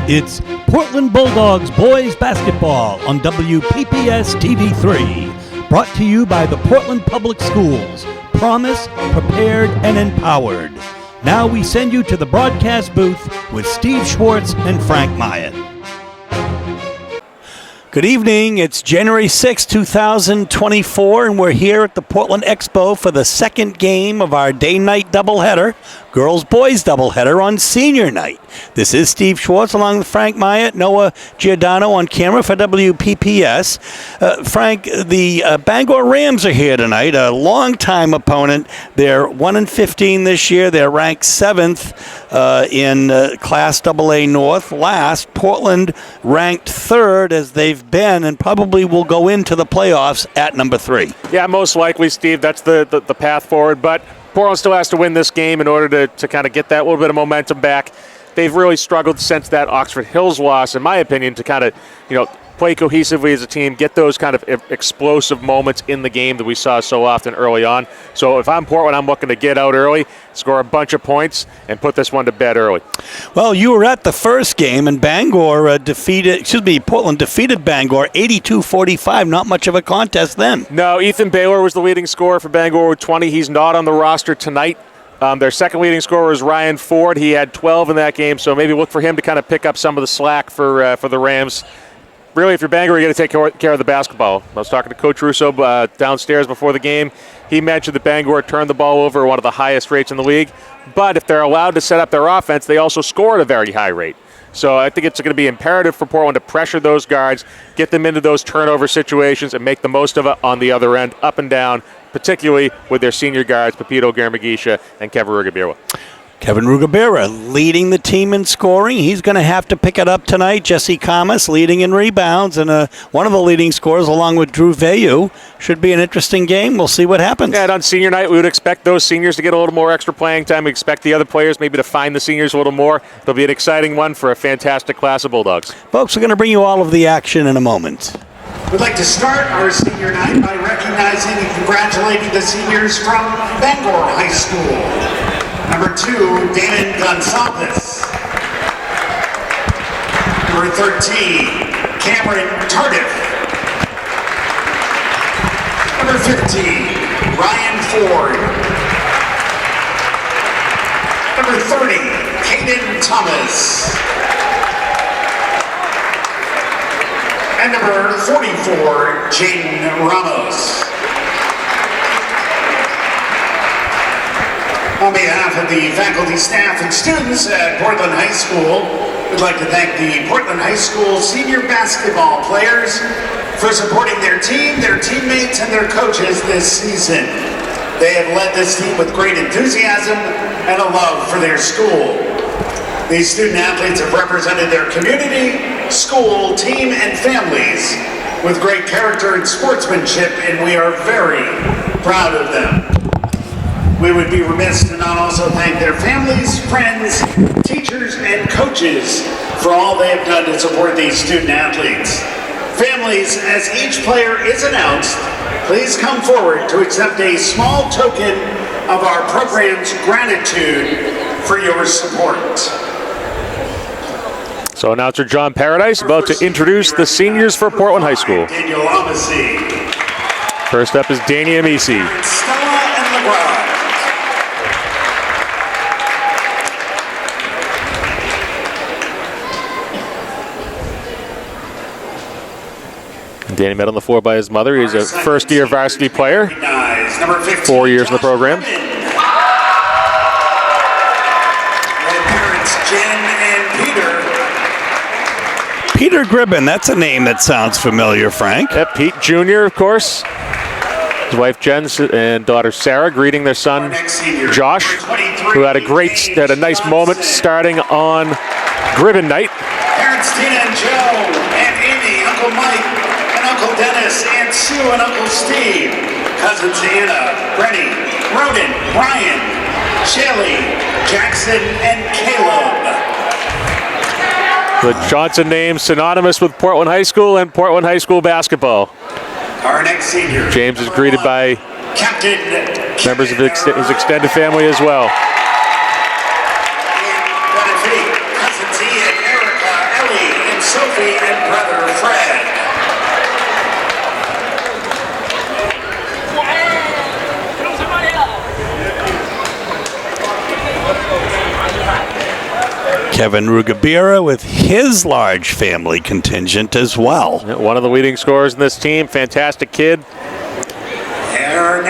It's Portland Bulldogs boys basketball on WPPS TV3. Brought to you by the Portland Public Schools. Promise, prepared, and empowered. Now we send you to the broadcast booth with Steve Schwartz and Frank Myatt. Good evening. It's January 6, 2024, and we're here at the Portland Expo for the second game of our day-night doubleheader, girls-boys doubleheader on senior night. This is Steve Schwartz along with Frank Myatt, Noah Giordano on camera for WPPS. Frank, the Bangor Rams are here tonight, a longtime opponent. They're 1-15 this year. They're ranked 7th in Class AA North. Last, Portland ranked 3rd as they've been and probably will go into the playoffs at number 3. Yeah, most likely, Steve. That's the path forward. But Portland still has to win this game in order to kind of get that little bit of momentum back. They've really struggled since that Oxford Hills loss, in my opinion, to kind of, play cohesively as a team, get those kind of explosive moments in the game that we saw so often early on. So if I'm Portland, I'm looking to get out early, score a bunch of points, and put this one to bed early. Well, you were at the first game, and Portland defeated Bangor 82-45. Not much of a contest then. No, Ethan Baylor was the leading scorer for Bangor with 20. He's not on the roster tonight. Their second leading scorer was Ryan Ford. He had 12 in that game, so maybe look for him to kind of pick up some of the slack for the Rams. Really, if you're Bangor, you got to take care of the basketball. I was talking to Coach Russo downstairs before the game. He mentioned that Bangor turned the ball over at one of the highest rates in the league. But if they're allowed to set up their offense, they also score at a very high rate. So I think it's going to be imperative for Portland to pressure those guards, get them into those turnover situations, and make the most of it on the other end, up and down, particularly with their senior guards, Pepito Garmagisha and Kevin Rugabira. Kevin Rugabira leading the team in scoring. He's going to have to pick it up tonight. Jesse Kamas leading in rebounds, and one of the leading scorers along with Drew Vayu. Should be an interesting game. We'll see what happens. Yeah, and on senior night, we would expect those seniors to get a little more extra playing time. We expect the other players maybe to find the seniors a little more. It'll be an exciting one for a fantastic class of Bulldogs. Folks, we're going to bring you all of the action in a moment. We'd like to start our senior night by recognizing and congratulating the seniors from Bangor High School. Number 2, Damon Gonzalez. Number 13, Cameron Tardif. Number 15, Ryan Ford. Number 30, Hayden Thomas. And number 44, Jaden Ramos. On behalf of the faculty, staff, and students at Portland High School, we'd like to thank the Portland High School senior basketball players for supporting their team, their teammates, and their coaches this season. They have led this team with great enthusiasm and a love for their school. These student athletes have represented their community, school, team, and families with great character and sportsmanship, and we are very proud of them. We would be remiss to not also thank their families, friends, teachers, and coaches for all they have done to support these student athletes. Families, as each player is announced, please come forward to accept a small token of our program's gratitude for your support. So announcer John Paradise about to introduce the seniors for Portland High School. Daniel Amisi. First up is Danny Amisi. Stella and LeBron. Danny met on the floor by his mother. He's a first-year varsity player, 4 years in the program. Parents Jen and Peter. Peter Gribben, that's a name that sounds familiar, Frank. Yep, Pete Jr., of course. His wife Jen and daughter Sarah greeting their son Josh, who had a nice moment starting on Gribben night. Parents Tina and Joe and Amy, Uncle Mike, Uncle Dennis, Aunt Sue, and Uncle Steve, cousins Anna, Brenny, Roden, Brian, Shelly, Jackson, and Caleb. The Johnson name synonymous with Portland High School and Portland High School basketball. Our next senior. James is greeted by Captain members of his extended family as well. Cousins Ian, Erica, Kevin Rugabira with his large family contingent as well. One of the leading scorers in this team. Fantastic kid.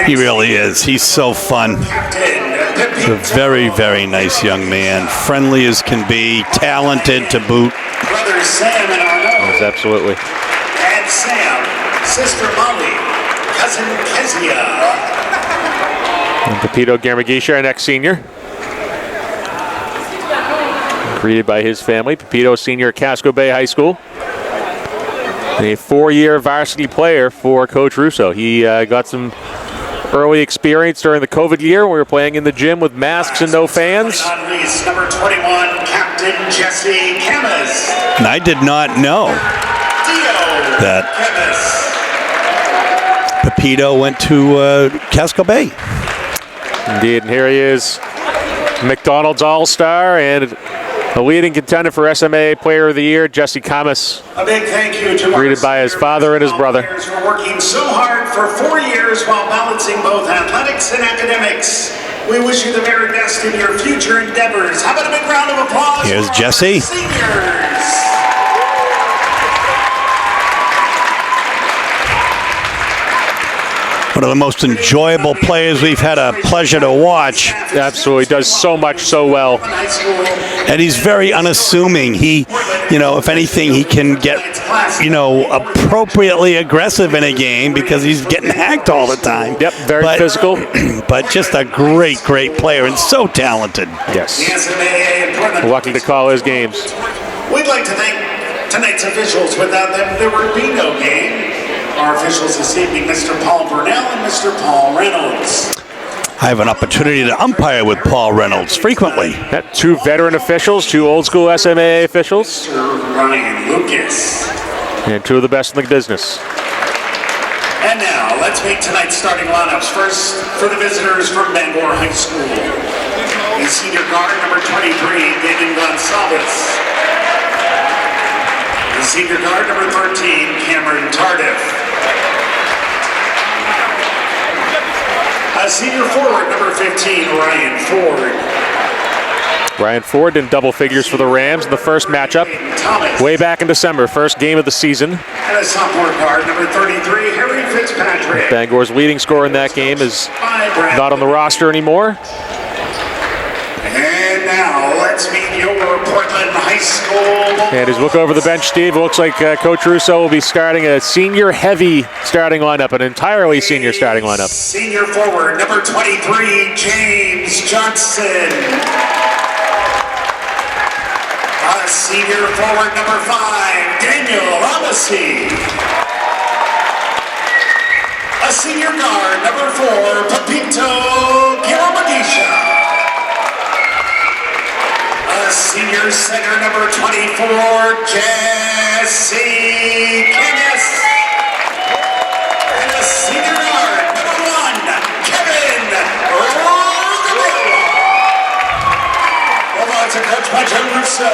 He really is. He's so fun. He's a very, very nice young man. Friendly as can be. Talented to boot. Brothers Sam and Arno. Yes, absolutely. And Sam, sister Molly, cousin Kezia. And Pepito Garmagisha, our next senior. Greeted by his family. Pepito, senior at Casco Bay High School. And a 4-year varsity player for Coach Russo. He got some early experience during the COVID year when we were playing in the gym with masks and no fans. Number 21, Captain Jesse Camus. And I did not know that Pepito went to Casco Bay. Indeed, and here he is, McDonald's All-Star and a leading contender for SMA Player of the Year, Jesse Camus. A big thank you to greeted by his father and his brother. For working so hard for 4 years while balancing both athletics and academics. We wish you the very best in your future endeavors. How about a big round of applause? Here's Jesse. Seniors. One of the most enjoyable players we've had a pleasure to watch. Absolutely, does so much so well. And he's very unassuming. He, if anything, he can get, appropriately aggressive in a game because he's getting hacked all the time. Yep, very physical. But just a great, great player and so talented. Yes. Lucky to call his games. We'd like to thank tonight's officials. Without them, there would be no game. Our officials this evening, Mr. Paul Burnell and Mr. Paul Reynolds. I have an opportunity to umpire with Paul Reynolds frequently. Two veteran officials, two old school SMA officials. Mr. Ryan Lucas. And two of the best in the business. And now, let's meet tonight's starting lineups. First, for the visitors from Bangor High School. In senior guard, number 23, David Gonsalves. In senior guard, number 13, Cameron Tardif. Senior forward, number 15, Ryan Ford. Ryan Ford in double figures for the Rams in the first matchup way back in December, first game of the season. And a sophomore guard, number 33, Harry Fitzpatrick. Bangor's leading scorer in that game is not on the roster anymore. And now let's meet your Portland High School. And as we look over the bench, Steve, it looks like Coach Russo will be starting a senior-heavy starting lineup, an entirely senior starting lineup. Senior forward, number 23, James Johnson. Senior forward, number 5, Daniel Alesi. A senior guard, number 4, Pepito Garmagisha. Senior center, number 24, Jesse Camus. And a senior guard, number 1, Kevin Rugabira. Well, it's a coach by Joe Russo.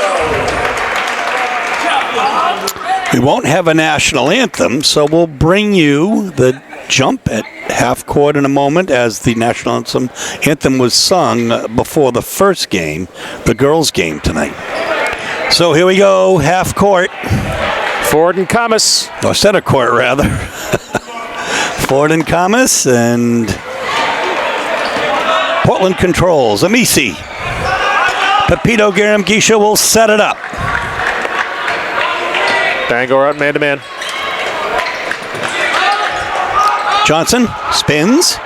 We won't have a national anthem, so we'll bring you the jump at half court in a moment as the national anthem was sung before the first game, the girls' game tonight. So here we go, half court. Ford and Camus. Or center court, rather. Ford and Camus and Portland controls. Amisi. Pepito Garmagisha will set it up. Bangor out man-to-man. Johnson spins.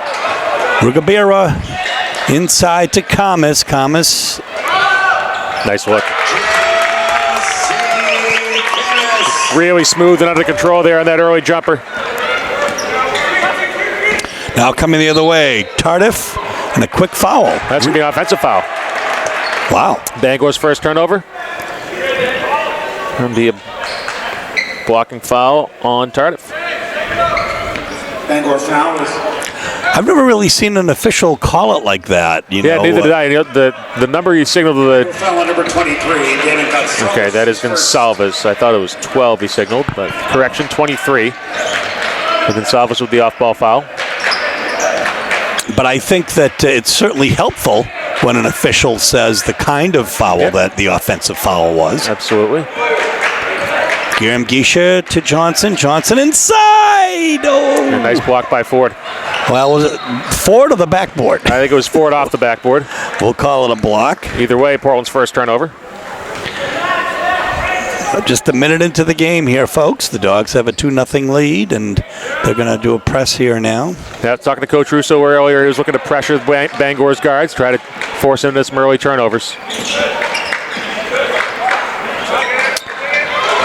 Rugabira inside to Camus. Camus. Nice look. Really smooth and under control there on that early jumper. Now coming the other way. Tardif and a quick foul. That's going to be an offensive foul. Wow. Bangor's first turnover. Going to be a blocking foul on Tardif. Bangor foul is. I've never really seen an official call it like that. Neither did I. The number you signaled to the. Foul on number 23, David Gonsalves. Okay, that is Gonsalves. I thought it was 12 he signaled, but correction, 23. Gonsalves with the off-ball foul. But I think that it's certainly helpful when an official says the kind of foul that the offensive foul was. Absolutely. Graham Gisha to Johnson. Johnson inside. Oh. A nice block by Ford. Well, was it Ford or the backboard? I think it was Ford off the backboard. We'll call it a block. Either way, Portland's first turnover. Just a minute into the game here, folks. The Dogs have a 2-0 lead, and they're going to do a press here now. Yeah, talking to Coach Russo earlier, he was looking to pressure Bangor's guards, try to force into some early turnovers.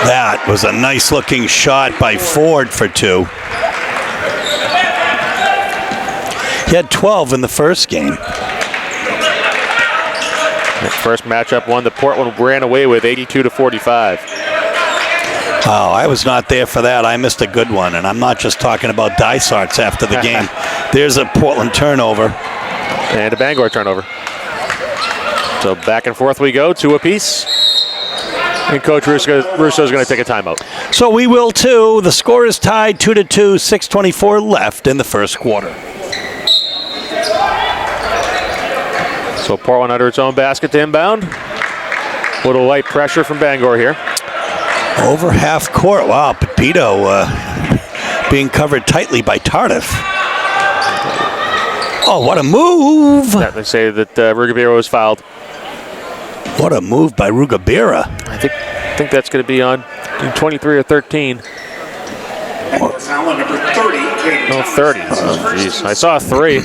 That was a nice-looking shot by Ford for 2. He had 12 in the first game. That first matchup one that Portland ran away with, 82-45. Oh, I was not there for that. I missed a good one, and I'm not just talking about Dysarts after the game. There's a Portland turnover. And a Bangor turnover. So back and forth we go, 2 apiece. And Coach Russo's going to take a timeout. So we will too. The score is tied 2-2, 6:24 left in the first quarter. So Portland under its own basket to inbound. Little light pressure from Bangor here. Over half court. Wow, Pepito being covered tightly by Tardif. Oh, what a move. Yeah, they say that Ruggiero was fouled. What a move by Ruggiero. I think that's going to be on 23 or 13. Foul on number 30. No, 30. Oh, jeez. I saw a 3.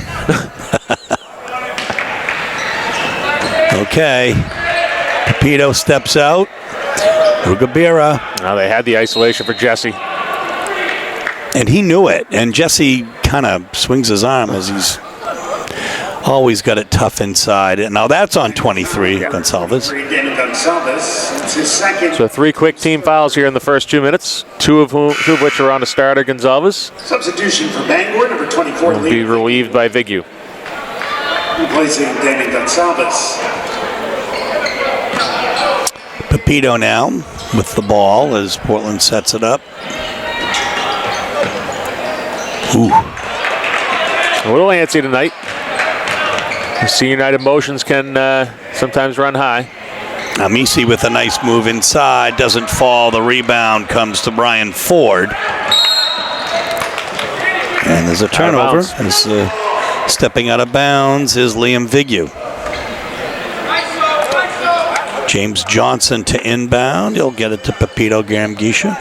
Okay. Pepito steps out. Ruggiero. Now they had the isolation for Jesse. And he knew it. And Jesse kind of swings his arm as he's always got it tough inside. And now that's on 23, Gonsalves. It's his second. So 3 quick team fouls here in the first 2 minutes, two of which are on the starter, Gonsalves. Substitution for Bangor, number 24. Will be relieved by Vigu. Replacing Damon Gonsalves. Pepito now with the ball as Portland sets it up. Ooh. A little antsy tonight. The Senior Night emotions can sometimes run high. Amisi with a nice move inside, doesn't fall. The rebound comes to Brian Ford. And there's a turnover. Stepping out of bounds is Liam Vigu. James Johnson to inbound. He'll get it to Pepito Garamgisha.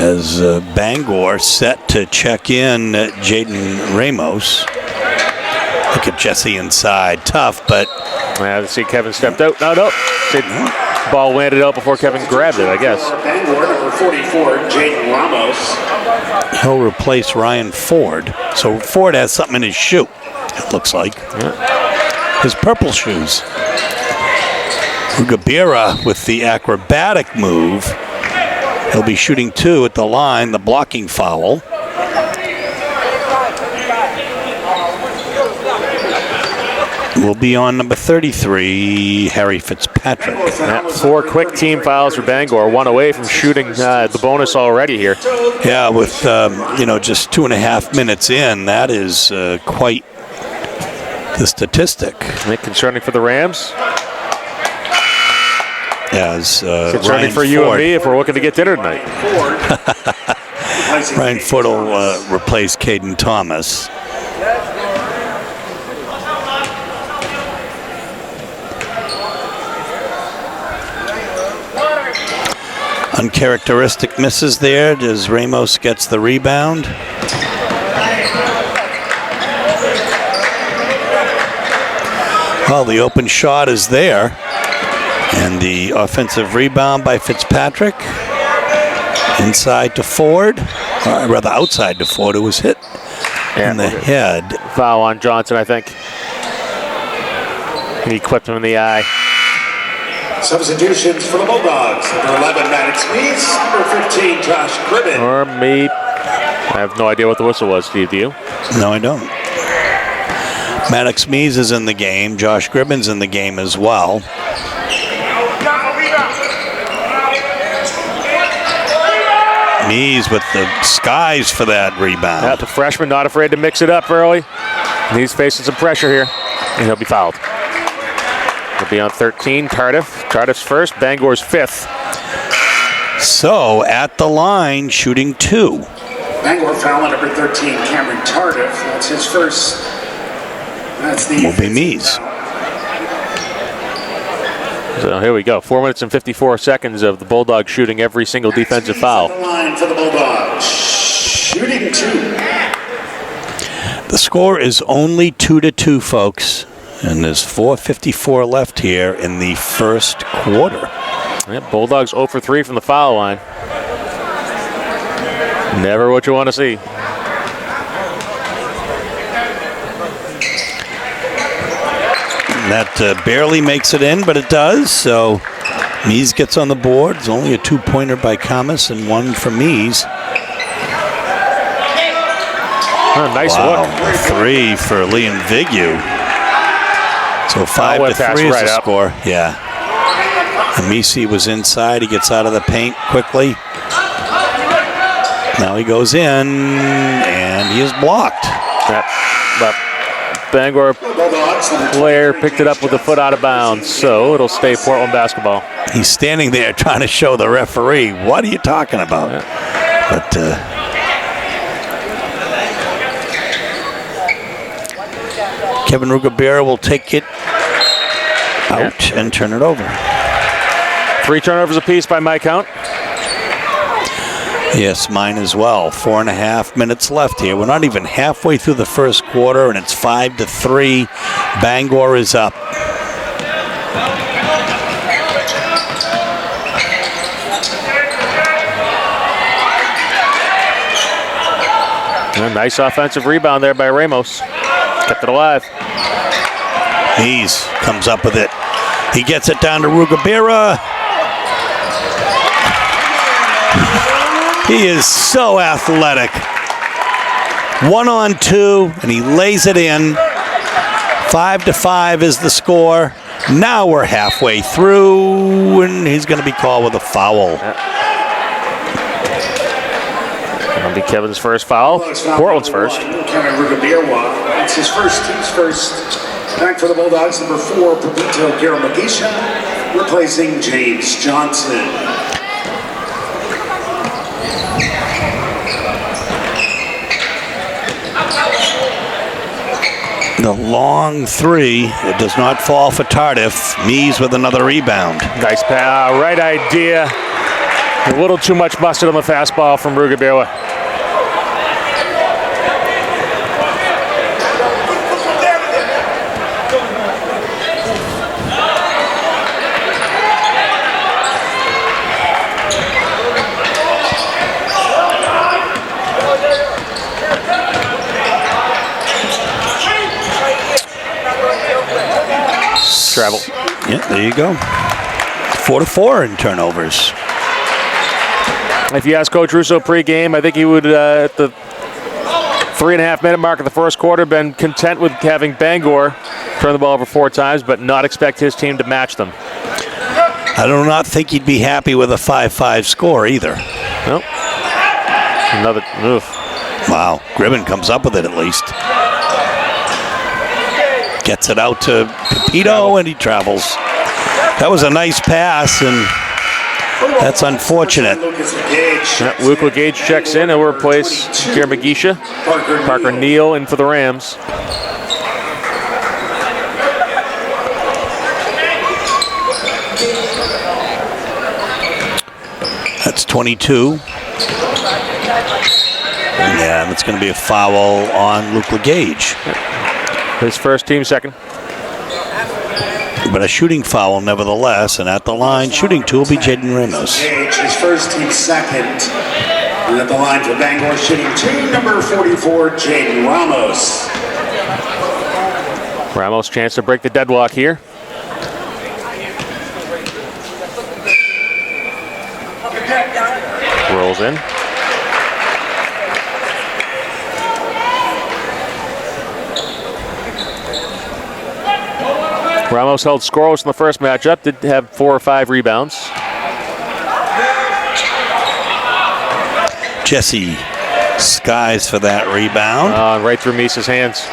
As Bangor set to check in Jaden Ramos. Look at Jesse inside. Tough, but... I see Kevin stepped out. No. Ball landed out before Kevin grabbed it, I guess. Bangor, number 44, Jaden Ramos. He'll replace Ryan Ford. So Ford has something in his shoe, it looks like. Yeah. His purple shoes. Ruggiero with the acrobatic move. He'll be shooting 2 at the line, the blocking foul. Will be on number 33, Harry Fitzpatrick. 4 quick team fouls for Bangor, 1 away from shooting the bonus already here. Yeah, with just 2.5 minutes in, that is quite the statistic. Concerning for the Rams. As concerning Ryan for you and me if we're looking to get dinner tonight. Ryan Ford will replace Caden Thomas. Uncharacteristic misses there as Ramos gets the rebound. Well, the open shot is there. And the offensive rebound by Fitzpatrick. Inside to Ford. Or rather outside to Ford, who was hit in the head. Foul on Johnson, I think. And he clipped him in the eye. Substitutions for the Bulldogs. Number 11, Maddox Meese. Number 15, Josh Gribben. Or me. I have no idea what the whistle was, Steve. Do you? No, I don't. Maddox Meese is in the game. Josh Gribben's in the game as well. Mees with the skies for that rebound. Yeah, the freshman not afraid to mix it up early. And he's facing some pressure here, and he'll be fouled. He'll be on 13, Tardif. Tardif's first, Bangor's fifth. So, at the line, shooting 2. Bangor foul on number 13, Cameron Tardif. That's his first. That's the Will be Mees. So here we go. 4 minutes and 54 seconds of the Bulldogs shooting every single defensive foul. The line for the Bulldogs. Shooting 2. The score is only 2-2, folks. And there's 4:54 left here in the first quarter. Yep, Bulldogs 0 for 3 from the foul line. Never what you want to see. That barely makes it in, but it does. So Mees gets on the board. It's only a 2-pointer by Kamas and 1 for Mees. Oh, nice Wow. look. 3 for Liam Vigu. So 5-3 is the score. Yeah. Amisi was inside. He gets out of the paint quickly. Now he goes in, and he is blocked. Yep. But Bangor player picked it up with a foot out of bounds, so it'll stay Portland basketball. He's standing there trying to show the referee, what are you talking about? Yeah. But Kevin Rugabera will take it out and turn it over. 3 turnovers apiece by my count. Yes, mine as well. 4.5 minutes left here. We're not even halfway through the first quarter, and it's 5-3. Bangor is up. A nice offensive rebound there by Ramos. Kept it alive. Mees comes up with it. He gets it down to Rugabera. He is so athletic. 1-on-2, and he lays it in. 5-5 is the score. Now we're halfway through, and he's going to be called with a foul. That'll be Kevin's first foul. Portland's first. Kevin Rugabera. It's his first, team's first. Back for the Bulldogs, number 4, Papito Garamagisha, replacing James Johnson. The long 3. It does not fall for Tardif. Mees with another rebound. Nice pass. Right idea. A little too much mustard on the fastball from Rugabera. Travel. Yeah, there you go. 4-4 in turnovers. If you ask Coach Russo pregame, I think he would, at the 3.5 minute mark of the first quarter, been content with having Bangor turn the ball over 4 times, but not expect his team to match them. I do not think he'd be happy with a 5-5 score either. Nope. Another. Oof. Wow. Gribben comes up with it at least. Gets it out to Pepito, and he travels. That was a nice pass, and that's unfortunate. Luke Legage checks in and will replace Garamagisha. Parker Neal in for the Rams. That's 22. Yeah, that's going to be a foul on Luke Legage. His first, team second. But a shooting foul nevertheless, and at the line, shooting 2 will be Jaden Ramos. His first, team second. And at the line for Bangor, shooting 2, number 44, Jaden Ramos. Ramos chance to break the deadlock here. Rolls in. Ramos held scoreless in the first matchup, did have 4 or 5 rebounds. Jesse skies for that rebound. Right through Misa's hands.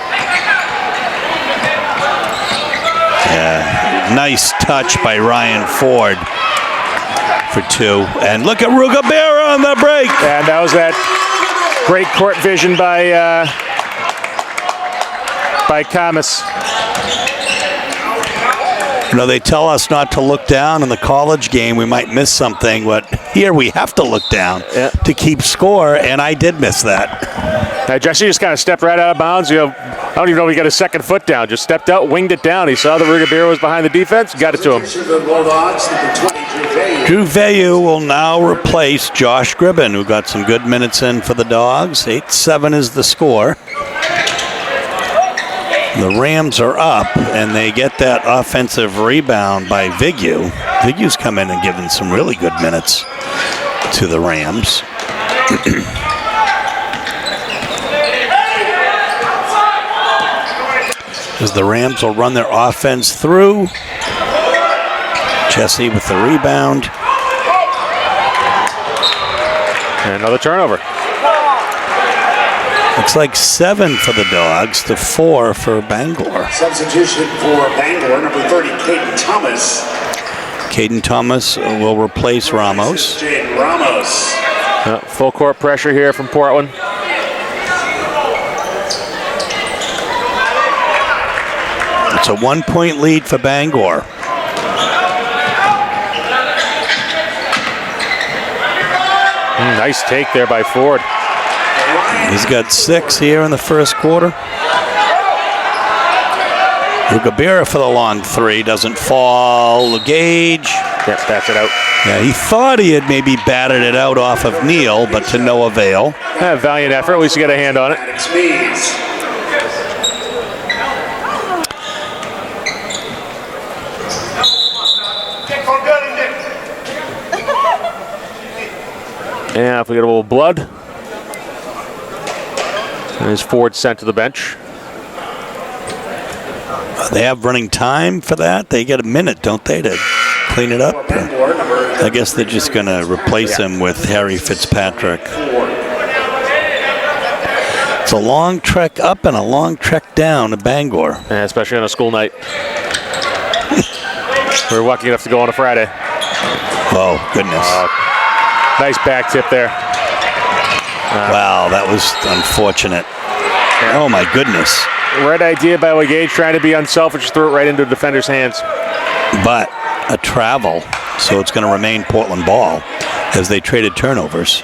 Yeah, nice touch by Ryan Ford for 2. And look at Rugabera on the break. And that was that great court vision by Kamas. You know, they tell us not to look down in the college game. We might miss something, but here we have to look down to keep score, and I did miss that. Jesse just kind of stepped right out of bounds. I don't even know if he got his second foot down. Just stepped out, winged it down. He saw that Rugabira was behind the defense, got it to him. Drew Veyu will now replace Josh Gribben, who got some good minutes in for the Dogs. 8-7 is the score. The Rams are up, and they get that offensive rebound by Vigyu. Vigyu's come in and given some really good minutes to the Rams. As the Rams will run their offense through. Jesse with the rebound. And another turnover. Looks like 7 for the Dogs to 4 for Bangor. Substitution for Bangor, number 30, Caden Thomas. Caden Thomas will replace Ramos. Jaden Ramos. Full court pressure here from Portland. It's a 1-point lead for Bangor. Nice take there by Ford. He's got 6 here in the first quarter. Rugabira for the long 3, doesn't fall. Gage. Yep, that's it out. Yeah, he thought he had maybe batted it out off of Neal, but to no avail. Valiant effort, at least you got a hand on it. Yeah, if we get a little blood. And his Ford sent to the bench. They have running time for that. They get a minute, don't they, to clean it up? I guess they're just going to replace him with Harry Fitzpatrick. It's a long trek up and a long trek down to Bangor. Yeah, especially on a school night. We're lucky enough to go on a Friday. Oh, goodness. Nice back tip there. Wow, that was unfortunate. Oh, my goodness. Right idea by Legage, trying to be unselfish, threw it right into the defender's hands. But a travel, so it's going to remain Portland ball as they traded turnovers.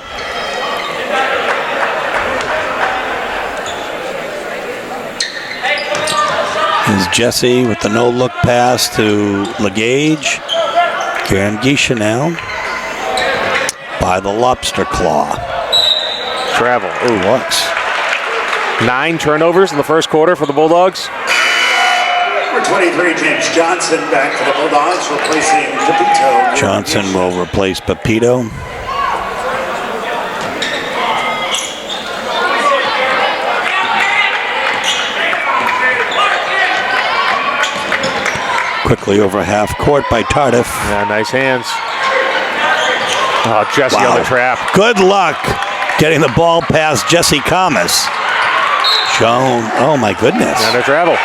Here's Jesse with the no-look pass to Legage. Karen Gisha now by the lobster claw. Travel. Ooh, what? 9 turnovers in the first quarter for the Bulldogs. Number 23, James Johnson, back for the Bulldogs, replacing Pepito. Johnson will replace Pepito. Quickly over half court by Tardif. Yeah, nice hands. Oh, Jesse on the trap. Good luck getting the ball past Jesse Kamas. Joan, oh my goodness. And a travel.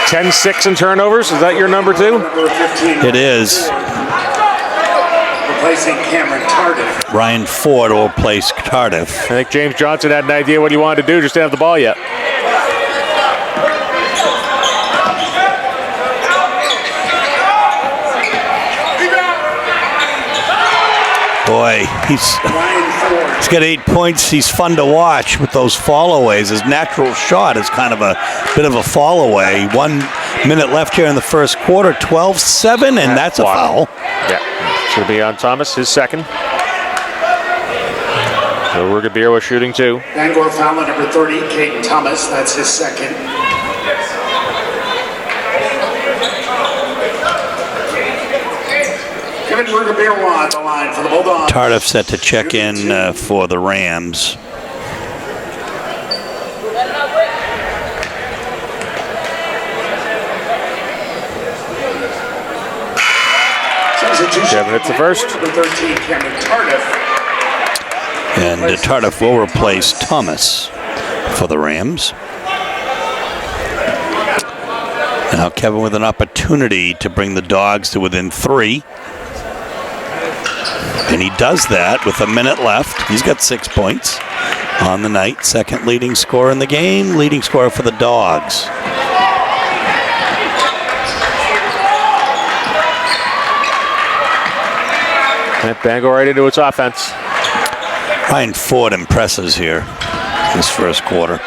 10-6 in turnovers. Is that your number too? It is. Replacing Cameron Tardif. Ryan Ford will replace Tardif. I think James Johnson had an idea what he wanted to do, just didn't have the ball yet. Boy, he's got 8 points. He's fun to watch with those fall-aways. His natural shot is kind of a bit of a fall-away. 1 minute left here in the first quarter. 12-7, and that's a foul. Yeah, should be on Thomas, his second. So Rugabira was shooting too. Bangor foul on number 30, Caden Thomas. That's his second. Rugabira on the line for the Bulldogs. Tardif set to check in for the Rams. Substitution. Kevin hits the first. Number 13, Cameron Tardif. And Tardif will replace Thomas for the Rams. Now Kevin with an opportunity to bring the Dogs to within 3. And he does that with a minute left. He's got 6 points on the night. Second leading scorer in the game. Leading scorer for the Dogs. And Bangor right into its offense. Ryan Ford impresses here this first quarter.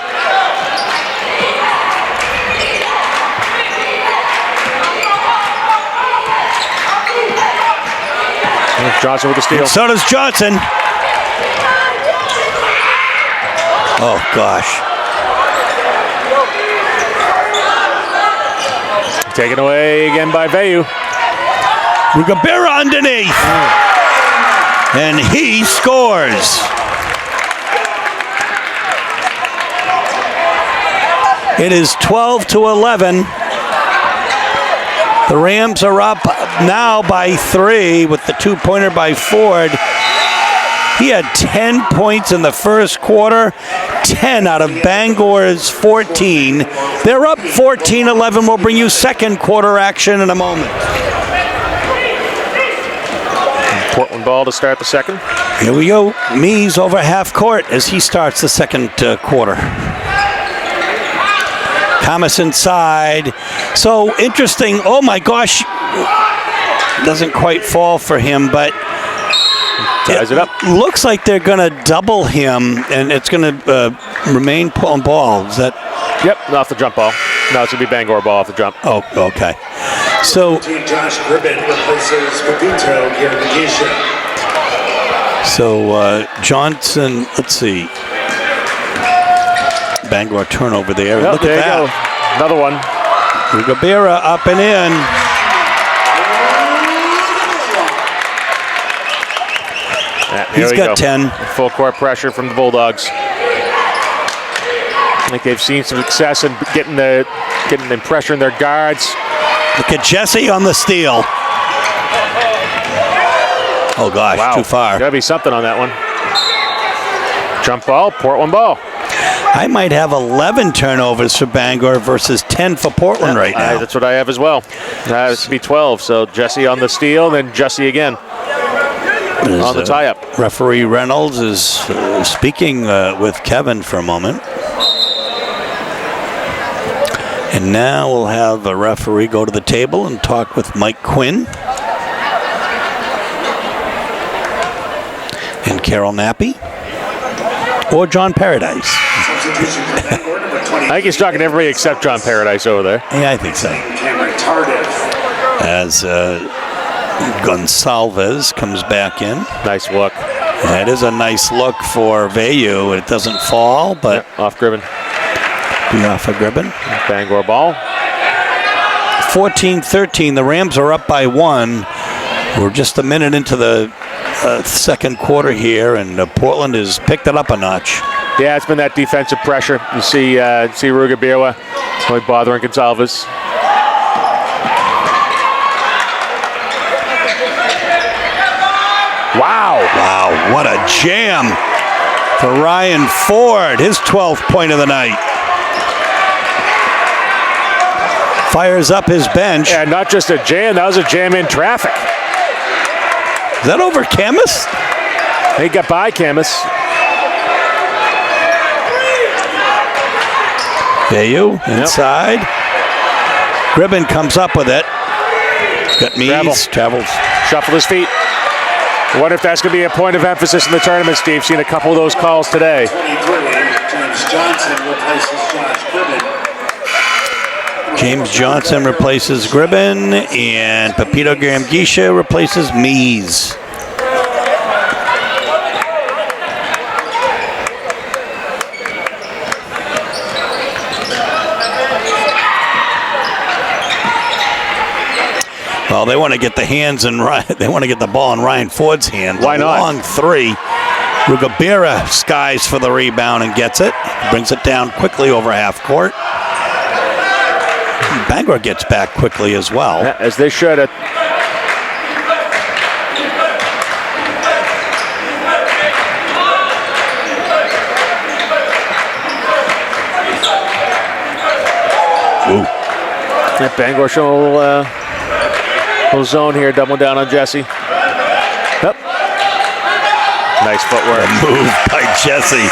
Johnson with the steal. And so does Johnson. Oh, gosh. Taken away again by Vayu. Rugabera underneath. And he scores. It is 12-11. The Rams are up now by 3 with the 2-pointer by Ford. He had 10 points in the first quarter, 10 out of Bangor's 14. They're up 14-11. We'll bring you second quarter action in a moment. Portland ball to start the second. Here we go. Mees over half court as he starts the second quarter. Thomas inside. So interesting. Oh my gosh. Doesn't quite fall for him, but ties it up. Looks like they're going to double him, and it's going to remain on ball. Is that? Yep, off the jump ball. No, it's going to be Bangor ball off the jump. Oh, okay. So Josh Gribbin replaces Papito Giragisha. So Johnson, let's see. Bangor turnover there. Yep, Look at that. Go. Another one. Rugabera up and in. He's got 10. Full court pressure from the Bulldogs. I think they've seen some success in getting the pressure in their guards. Look at Jesse on the steal. Oh gosh, wow. Too far. Gotta be something on that one. Jump ball, Portland ball. I might have 11 turnovers for Bangor versus 10 for Portland right now. That's what I have as well. That would be 12. So Jesse on the steal, then Jesse again on the tie-up. Referee Reynolds is speaking with Kevin for a moment. And now we'll have a referee go to the table and talk with Mike Quinn and Carol Nappy or John Paradise. I think he's talking to everybody except John Paradise over there. Yeah, I think so. As Gonsalves comes back in. Nice look. That is a nice look for Vayu. It doesn't fall, but off Gribbin. Be off of Gribbin. Bangor ball. 14-13. The Rams are up by 1. We're just a minute into the second quarter here, and Portland has picked it up a notch. Yeah, it's been that defensive pressure. You see Rugabera really bothering Gonsalves. Wow. Wow, what a jam for Ryan Ford. His 12th point of the night. Fires up his bench. Yeah, not just a jam. That was a jam in traffic. Is that over Camus? He got by Camus. Vayu inside. Gribbin comes up with it. Got Mees. Travels. Shuffled his feet. I wonder if that's going to be a point of emphasis in the tournament, Steve. Seen a couple of those calls today. James Johnson replaces Josh Gribbin. James Johnson replaces Gribbin, and Papito Giragisha replaces Mees. Well, they want to get the hands in they want to get the ball in Ryan Ford's hand. Why not? Long three. Rugabera skies for the rebound and gets it. Brings it down quickly over half court. Bangor gets back quickly as well. Yeah, as they should. Ooh. That Bangor showing a little zone here, doubling down on Jesse. Yep. Nice footwork. Move by Jesse.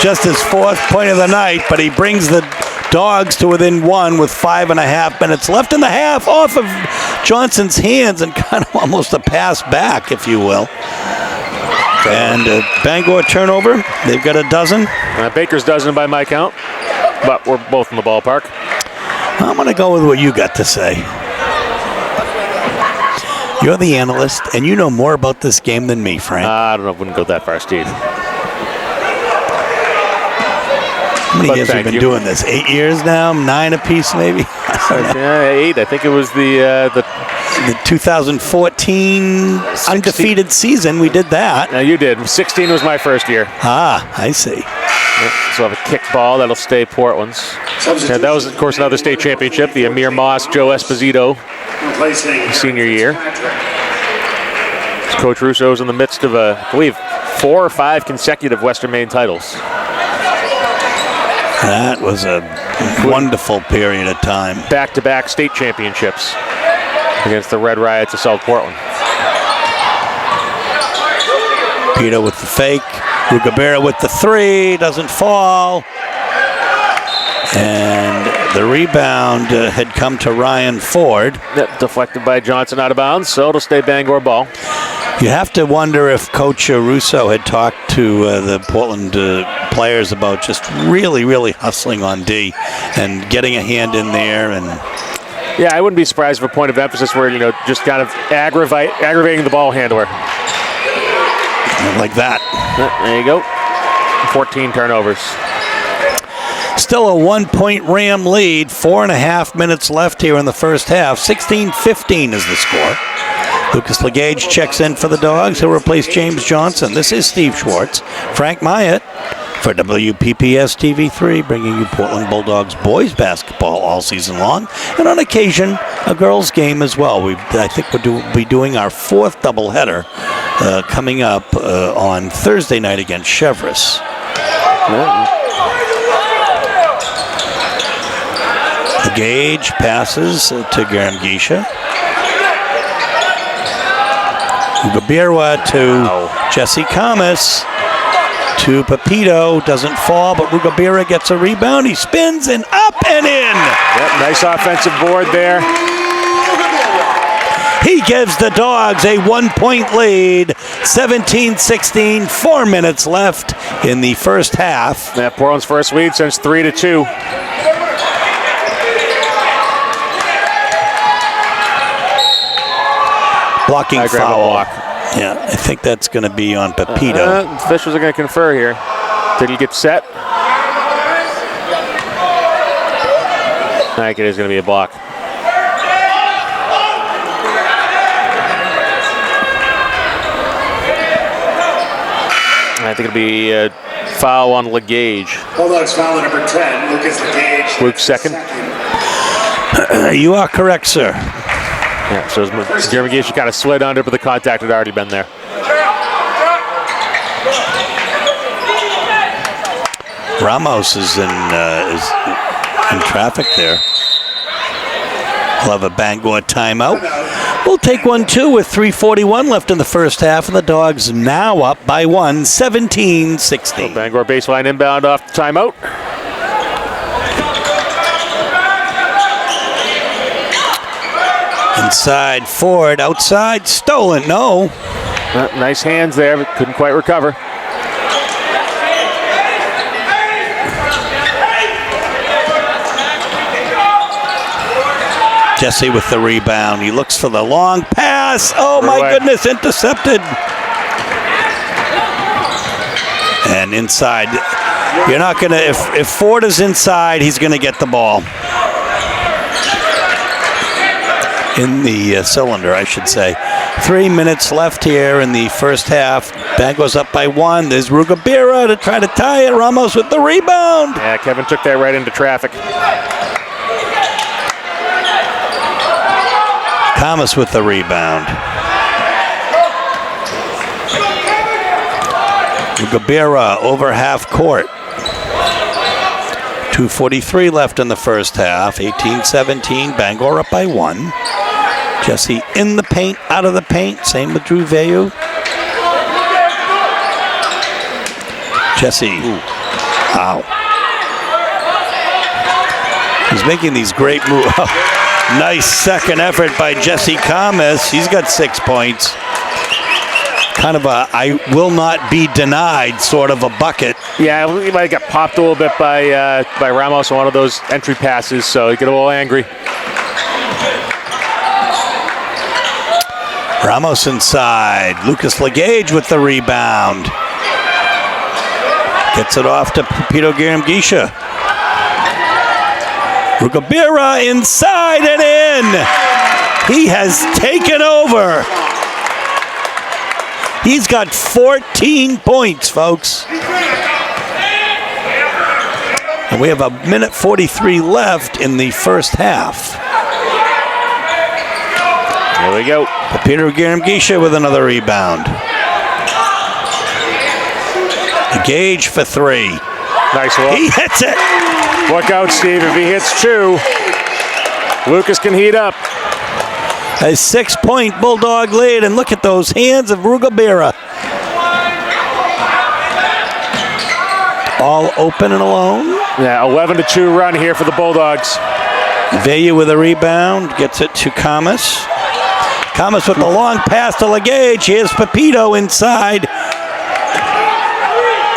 Just his 4th point of the night, but he brings the Dogs to within 1 with 5.5 minutes left in the half, off of Johnson's hands and kind of almost a pass back, if you will. And Bangor turnover. They've got a dozen. Baker's dozen by my count, but we're both in the ballpark. I'm going to go with what you got to say. You're the analyst, and you know more about this game than me, Frank. I don't know. Wouldn't go that far, Steve. How many years have we been doing this? 8 years now? 9 apiece, maybe? 8. I think it was the 2014 undefeated season. We did that. No, you did. 16 was my first year. Ah, I see. Yep. So I have a kick ball that'll stay Portland's. Yeah, that was, of course, another state championship. The Amir Moss, Joe Esposito senior year. Coach Russo's in the midst of, I believe, 4 or 5 consecutive Western Maine titles. That was a wonderful period of time. Back-to-back state championships against the Red Riots of South Portland. Peter with the fake. Rugabera with the 3. Doesn't fall. And the rebound had come to Ryan Ford. Yep, deflected by Johnson out of bounds, so it'll stay Bangor ball. You have to wonder if Coach Russo had talked to the Portland players about just really, really hustling on D and getting a hand in there. And yeah, I wouldn't be surprised if a point of emphasis were, just kind of aggravating the ball handler. Like that. There you go. 14 turnovers. Still a 1-point Ram lead. 4.5 minutes left here in the first half. 16-15 is the score. Lucas Legage checks in for the Dogs. He'll replace James Johnson. This is Steve Schwartz. Frank Myatt for WPPS TV3, bringing you Portland Bulldogs boys basketball all season long, and on occasion a girls game as well. I think we'll be doing our 4th doubleheader coming up on Thursday night against Chevrolet. Legage passes to Garamgisha. Rugabira to Jesse Kamas. To Pepito, doesn't fall, but Rugabira gets a rebound. He spins and up and in. Yep, nice offensive board there. He gives the Dogs a 1-point lead. 17-16, 4 minutes left in the first half. Yeah, Portland's first lead since 3-2. Blocking foul. Block. Yeah, I think that's going to be on Pepito. Officials are going to confer here. Did he get set? I think it is going to be a block. I think it'll be a foul on Legage. Bulldogs foul number 10, Lucas Legage. Luke's second. You are correct, sir. Yeah, so Jeremy Gage kind of slid under, but the contact had already been there. Ramos is in traffic there. We'll have a Bangor timeout. We'll take one, too, with 3:41 left in the first half, and the Dogs now up by 1, 17-16. So Bangor baseline inbound off the timeout. Inside Ford, outside, stolen, no. Nice hands there, but couldn't quite recover. Jesse with the rebound. He looks for the long pass. Oh, my goodness, intercepted. And inside, you're not going to, if Ford is inside, he's going to get the ball. In the cylinder, I should say. 3 minutes left here in the first half. Bangor's up by 1. There's Rugabira to try to tie it. Ramos with the rebound. Yeah, Kevin took that right into traffic. Thomas with the rebound. Rugabira over half court. 2:43 left in the first half. 18-17. Bangor up by 1. Jesse in the paint, out of the paint. Same with Drew Vayu. Jesse. Wow. He's making these great moves. Nice second effort by Jesse Kamas. He's got 6 points. Kind of a I will not be denied sort of a bucket. Yeah, he might have got popped a little bit by Ramos on one of those entry passes, so he got a little angry. Ramos inside. Lucas Legage with the rebound. Gets it off to Pepito Garamgisha. Rugabira inside and in. He has taken over. He's got 14 points, folks. And we have a minute 43 left in the first half. Here we go. Pepito Garamgisha with another rebound. Gage for 3. Nice look. He hits it. Look out, Steve. If he hits 2, Lucas can heat up. A 6-point Bulldog lead, and look at those hands of Rugabira. All open and alone. Yeah, 11-2 run here for the Bulldogs. Vayu with a rebound, gets it to Kamas. Kamas with the long pass to Legage. Here's Pepito inside.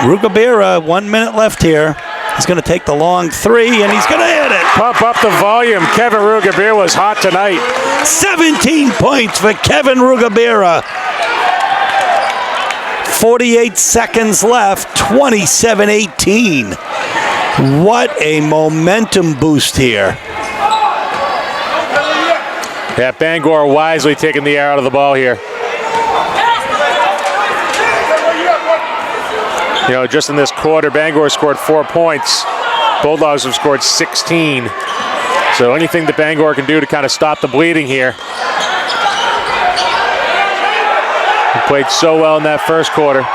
Rugabira, 1 minute left here. He's going to take the long 3, and he's going to hit it. Pump up the volume. Kevin Rugabira was hot tonight. 17 points for Kevin Rugabira. 48 seconds left, 27-18. What a momentum boost here. Yeah, Bangor wisely taking the air out of the ball here. You know, just in this quarter, Bangor scored 4 points. Bulldogs have scored 16. So anything that Bangor can do to kind of stop the bleeding here. He played so well in that first quarter.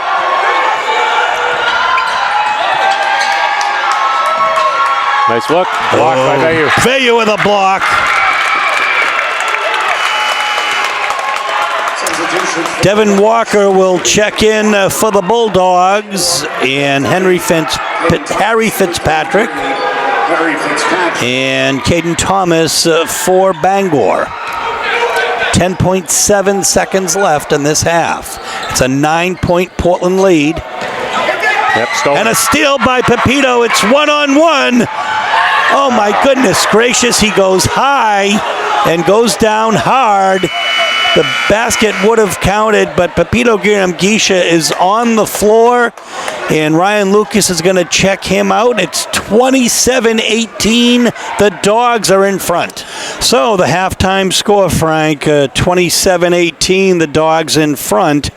Nice look. Blocked by Vayu. Vayu with a block. Devin Walker will check in for the Bulldogs, and Harry Fitzpatrick and Caden Thomas for Bangor. 10.7 seconds left in this half. It's a 9-point Portland lead. Yep, and a steal by Pepito. It's 1-on-1. Oh my goodness gracious, he goes high and goes down hard. The basket would have counted, but Pepito Garamgisha is on the floor, and Ryan Lucas is going to check him out. It's 27-18. The Dogs are in front. So the halftime score, Frank, 27-18. The Dogs in front.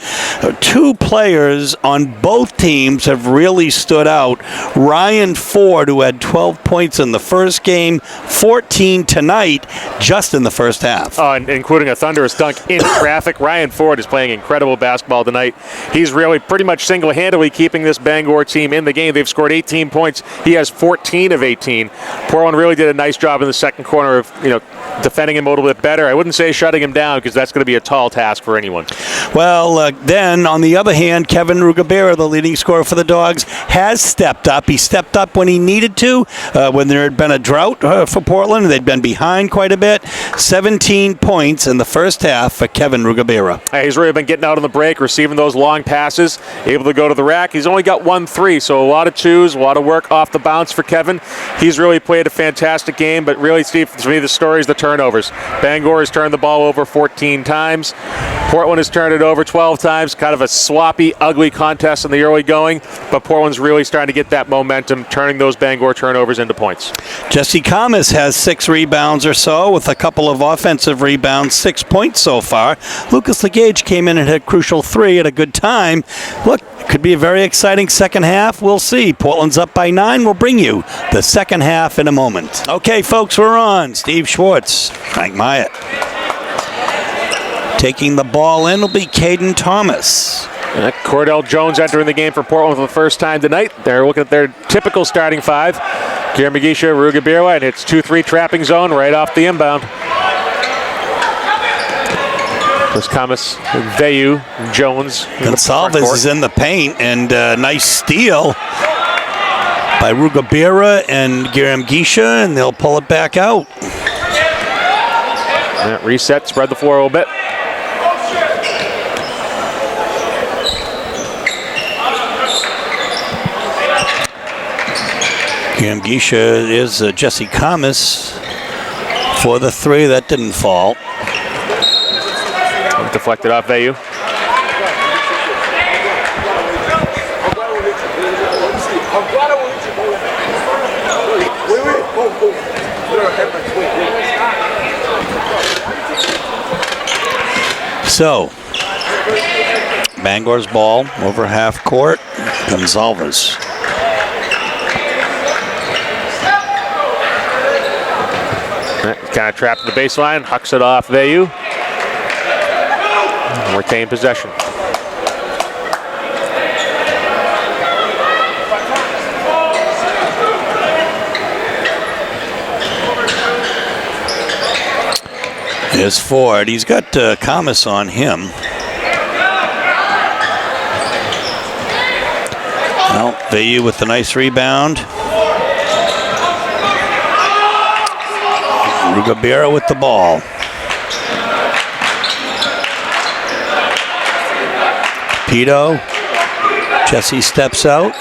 2 players on both teams have really stood out. Ryan Ford, who had 12 points in the first game, 14 tonight, just in the first half. Including a thunderous dunk in traffic. Ryan Ford is playing incredible basketball tonight. He's really pretty much single-handedly keeping this Bangor team in the game. They've scored 18 points. He has 14 of 18. Portland really did a nice job in the second corner of, defending him a little bit better. I wouldn't say shutting him down, because that's going to be a tall task for anyone. Well, then, on the other hand, Kevin Rugabira, the leading scorer for the Dogs, has stepped up. He stepped up when he needed to, when there had been a drought for Portland. They'd been behind quite a bit. 17 points in the first half for Kevin Rugabira. He's really been getting out on the break, receiving those long passes, able to go to the rack. He's only got 1 3, so a lot of twos, a lot of work off the bounce for Kevin. He's really played a fantastic game, but really, Steve, to me, the story is the turnovers. Bangor has turned the ball over 14 times. Portland has turned it over 12 times. Kind of a sloppy, ugly contest in the early going, but Portland's really starting to get that momentum, turning those Bangor turnovers into points. Jesse Kamas has 6 rebounds or so, with a couple of offensive rebounds, 6 points so far. Lucas Legage came in and hit a crucial 3 at a good time. Look, it could be a very exciting second half. We'll see. Portland's up by 9. We'll bring you the second half in a moment. Okay, folks, we're on. Steve Schwartz, Frank Myatt. Taking the ball in will be Caden Thomas. Cordell Jones entering the game for Portland for the first time tonight. They're looking at their typical starting 5. Giramagisha, Rugabirwa, and it's 2-3 trapping zone right off the inbound. There's Kamas, Veyu, Jones. Gonsalves is in the paint, and nice steal by Rugabira and Giramagisha, and they'll pull it back out. Reset, spread the floor a little bit. Giramagisha is Jesse Kamas for the three. That didn't fall. Deflected off Veyu. So, Bangor's ball over half court. Gonsalves. Kind of trapped in the baseline, hucks it off Veyu. Retain possession. Here's Ford. He's got Kamas on him. Well, Veyu with the nice rebound. Rugabira with the ball. Pito. Jesse steps out.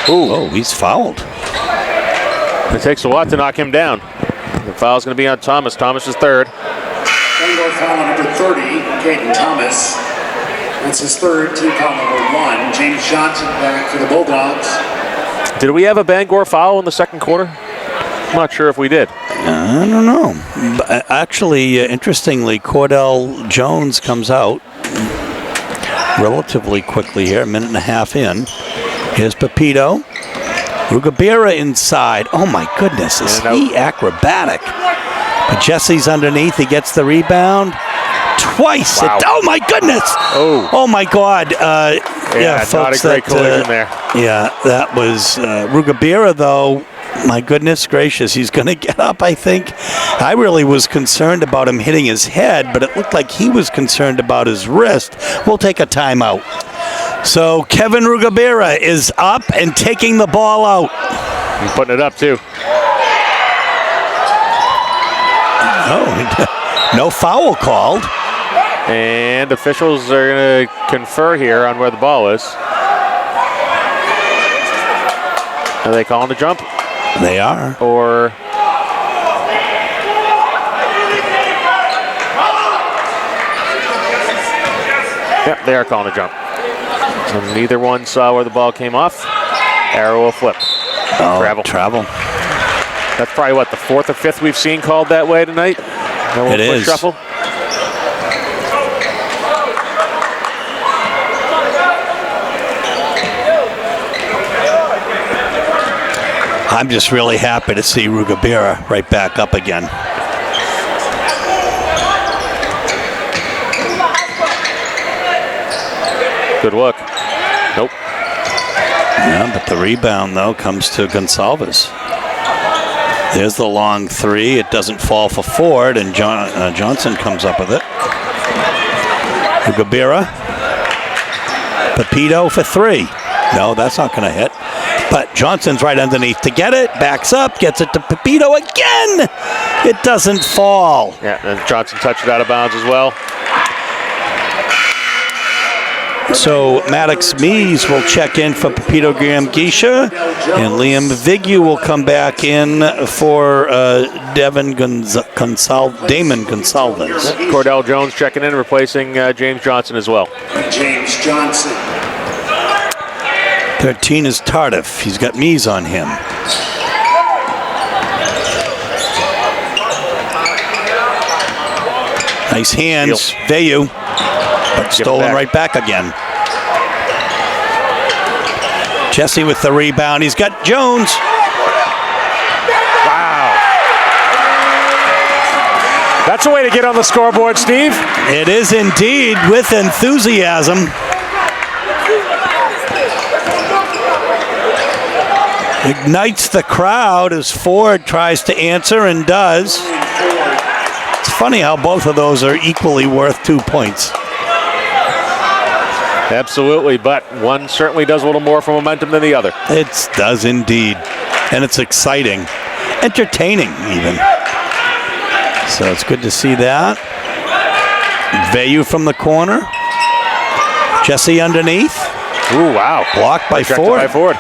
Ooh. Oh, he's fouled. It takes a lot to knock him down. The foul's going to be on Thomas. Thomas is third. Bangor foul number 30, Caden Thomas. That's his third, team foul number 1. James Johnson back for the Bulldogs. Did we have a Bangor foul in the second quarter? I'm not sure if we did. I don't know. Actually, interestingly, Cordell Jones comes out relatively quickly here, a minute and a half in. Here's Pepito. Rugabira inside. Oh my goodness, is he acrobatic? But Jesse's underneath. He gets the rebound twice. Wow. Oh my goodness. Oh my God. Yeah, folks, not a great collision there. Yeah, that was Rugabira though. My goodness gracious, he's going to get up, I think. I really was concerned about him hitting his head, but it looked like he was concerned about his wrist. We'll take a timeout. So Kevin Rugabira is up and taking the ball out. He's putting it up, too. Oh, no foul called. And officials are going to confer here on where the ball is. Are they calling the jump? They are. Or... Yep, they are calling a jump. And neither one saw where the ball came off. Arrow will flip. Oh, travel. That's probably, what, the fourth or fifth we've seen called that way tonight? It is. Shuffle. I'm just really happy to see Rugabira right back up again. Good look. Nope. Yeah, but the rebound, though, comes to Gonsalves. There's the long three. It doesn't fall for Ford, and Johnson comes up with it. Rugabira. Pepito for three. No, that's not going to hit. But Johnson's right underneath to get it. Backs up, gets it to Pepito again. It doesn't fall. Yeah, and Johnson touched it out of bounds as well. So Maddox Mees will check in for Pepito Giramagisha, and Liam Vigyu will come back in for Damon Gonsalves. Cordell Jones checking in, replacing James Johnson as well. James Johnson. 13 is Tardif. He's got Mees on him. Nice hands, Veyu, but stolen right back again. Jesse with the rebound. He's got Jones. Wow. That's a way to get on the scoreboard, Steve. It is indeed, with enthusiasm. Ignites the crowd as Ford tries to answer and does. It's funny how both of those are equally worth 2 points. Absolutely, but one certainly does a little more for momentum than the other. It does indeed. And it's exciting. Entertaining, even. So it's good to see that. Vayu from the corner. Jesse underneath. Ooh, wow. Blocked by Rejected Ford. by Ford.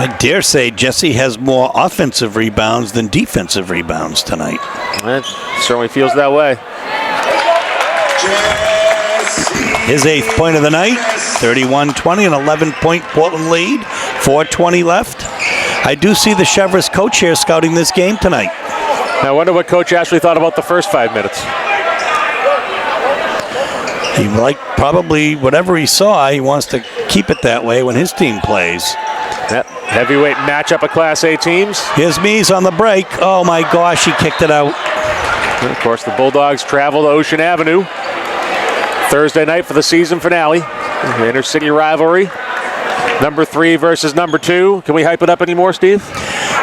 I dare say Jesse has more offensive rebounds than defensive rebounds tonight. It certainly feels that way. His 8th point of the night, 31-20, an 11-point Portland lead, 4:20 left. I do see the Chevrolet's coach here scouting this game tonight. I wonder what Coach Ashley thought about the first 5 minutes. He liked probably whatever he saw, he wants to keep it that way when his team plays. Yep. Heavyweight matchup of Class A teams. Here's Mies on the break. Oh my gosh, he kicked it out. And of course, the Bulldogs travel to Ocean Avenue Thursday night for the season finale. The inter-city rivalry. Number 3 versus number 2. Can we hype it up anymore, Steve?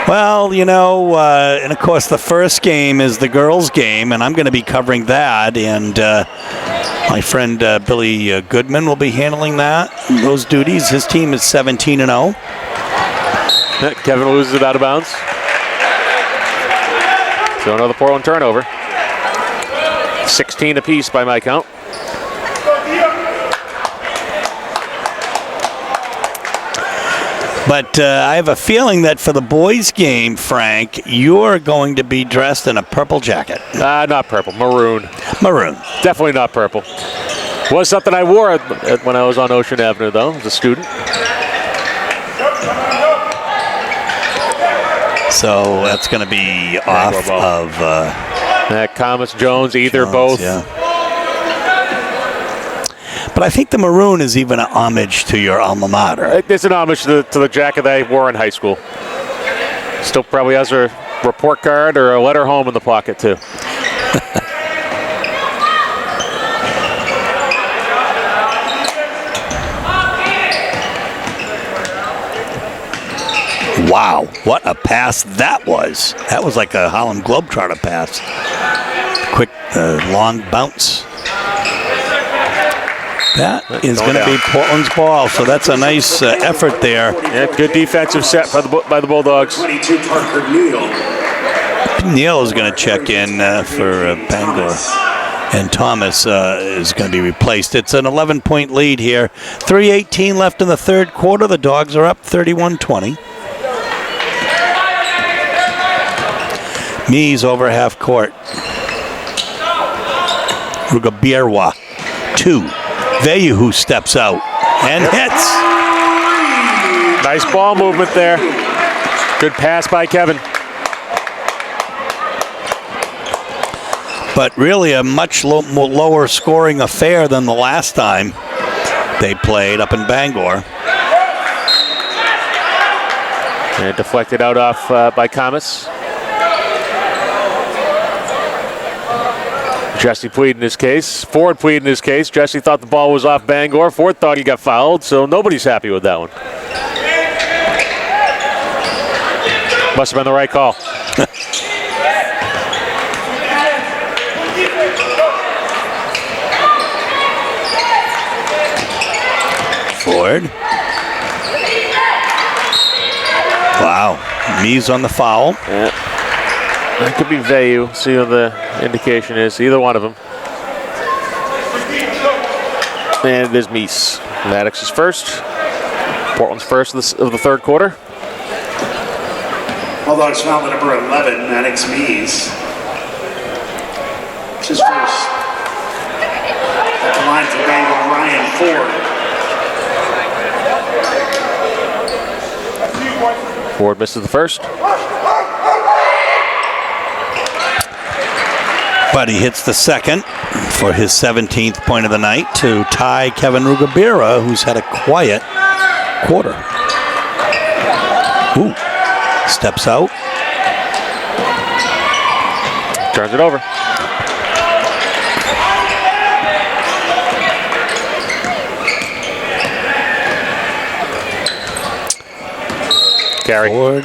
Well, you know, and of course the first game is the girls' game, and I'm going to be covering that, and my friend Billy Goodman will be handling those duties. His team is 17-0. Kevin loses it out of bounds. So another Portland turnover. 16 apiece by my count. But I have a feeling that for the boys' game, Frank, you're going to be dressed in a purple jacket. Not purple, maroon. Maroon. Definitely not purple. Was something I wore when I was on Ocean Avenue, though, as a student. So that's going to be off of... Thomas, Jones, either, both. Yeah. But I think the maroon is even an homage to your alma mater. It's an homage to the jacket that I wore in high school. Still probably has a report card or a letter home in the pocket, too. Wow, what a pass that was. That was like a Harlem Globetrotter pass. Quick, long bounce. That is going to be Portland's ball, so that's a nice effort there. Yeah, good defensive set by the Bulldogs. 22 Parker Neal. Neal is going to check in for Bangor, and Thomas is going to be replaced. It's an 11-point lead here. 3:18 left in the third quarter. The Dogs are up 31-20. Mies over half court. Rugabirwa, 2. Vayu who steps out and hits. Nice ball movement there. Good pass by Kevin. But really a much lower scoring affair than the last time they played up in Bangor. And deflected out off by Thomas. Jesse Tweed in this case. Ford Tweed in this case. Jesse thought the ball was off Bangor. Ford thought he got fouled, so nobody's happy with that one. Must have been the right call. Ford. Wow. Mies on the foul. Yeah. That could be Vayu. See what the indication is. Either one of them. And it is Mies. Maddox is first. Portland's first of the third quarter. Bulldogs foul number 11, Maddox Mies. His first. At the line for Bangor, Ryan Ford. Ford misses the first. But he hits the second for his 17th point of the night to tie Kevin Rugabira, who's had a quiet quarter. Ooh, steps out. Turns it over. Carry. Ford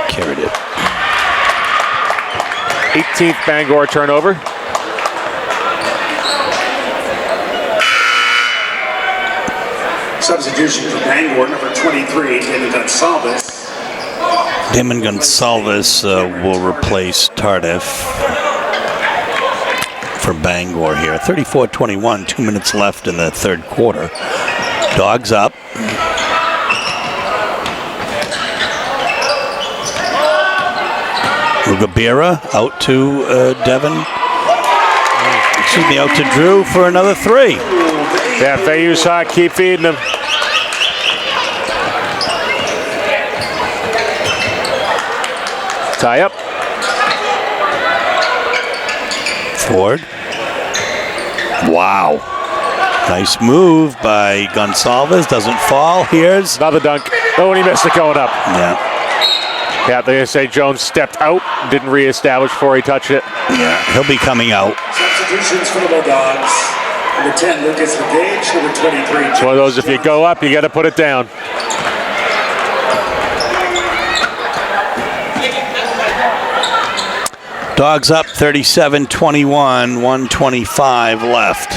carried it. 18th Bangor turnover. Substitution for Bangor, number 23, Damon Gonsalves. Damon Gonsalves will replace Tardif for Bangor here. 34-21, 2 minutes left in the third quarter. Dogs up. Rugabira out to Devin. Excuse me, out to Drew for another three. Yeah, Fayu's hot. Keep feeding him. Tie up. Ford. Wow. Nice move by Gonsalves. Doesn't fall. Here's another dunk. Oh, and he missed it going up. Yeah. Yeah, they're going to say Jones stepped out, didn't reestablish before he touched it. Yeah, he'll be coming out. Substitutions for the Bulldogs. Number 10, Lucas LeGage. Number 23. It's one of those, if you go up, you got to put it down. Dogs up 37-21, 1:25 left.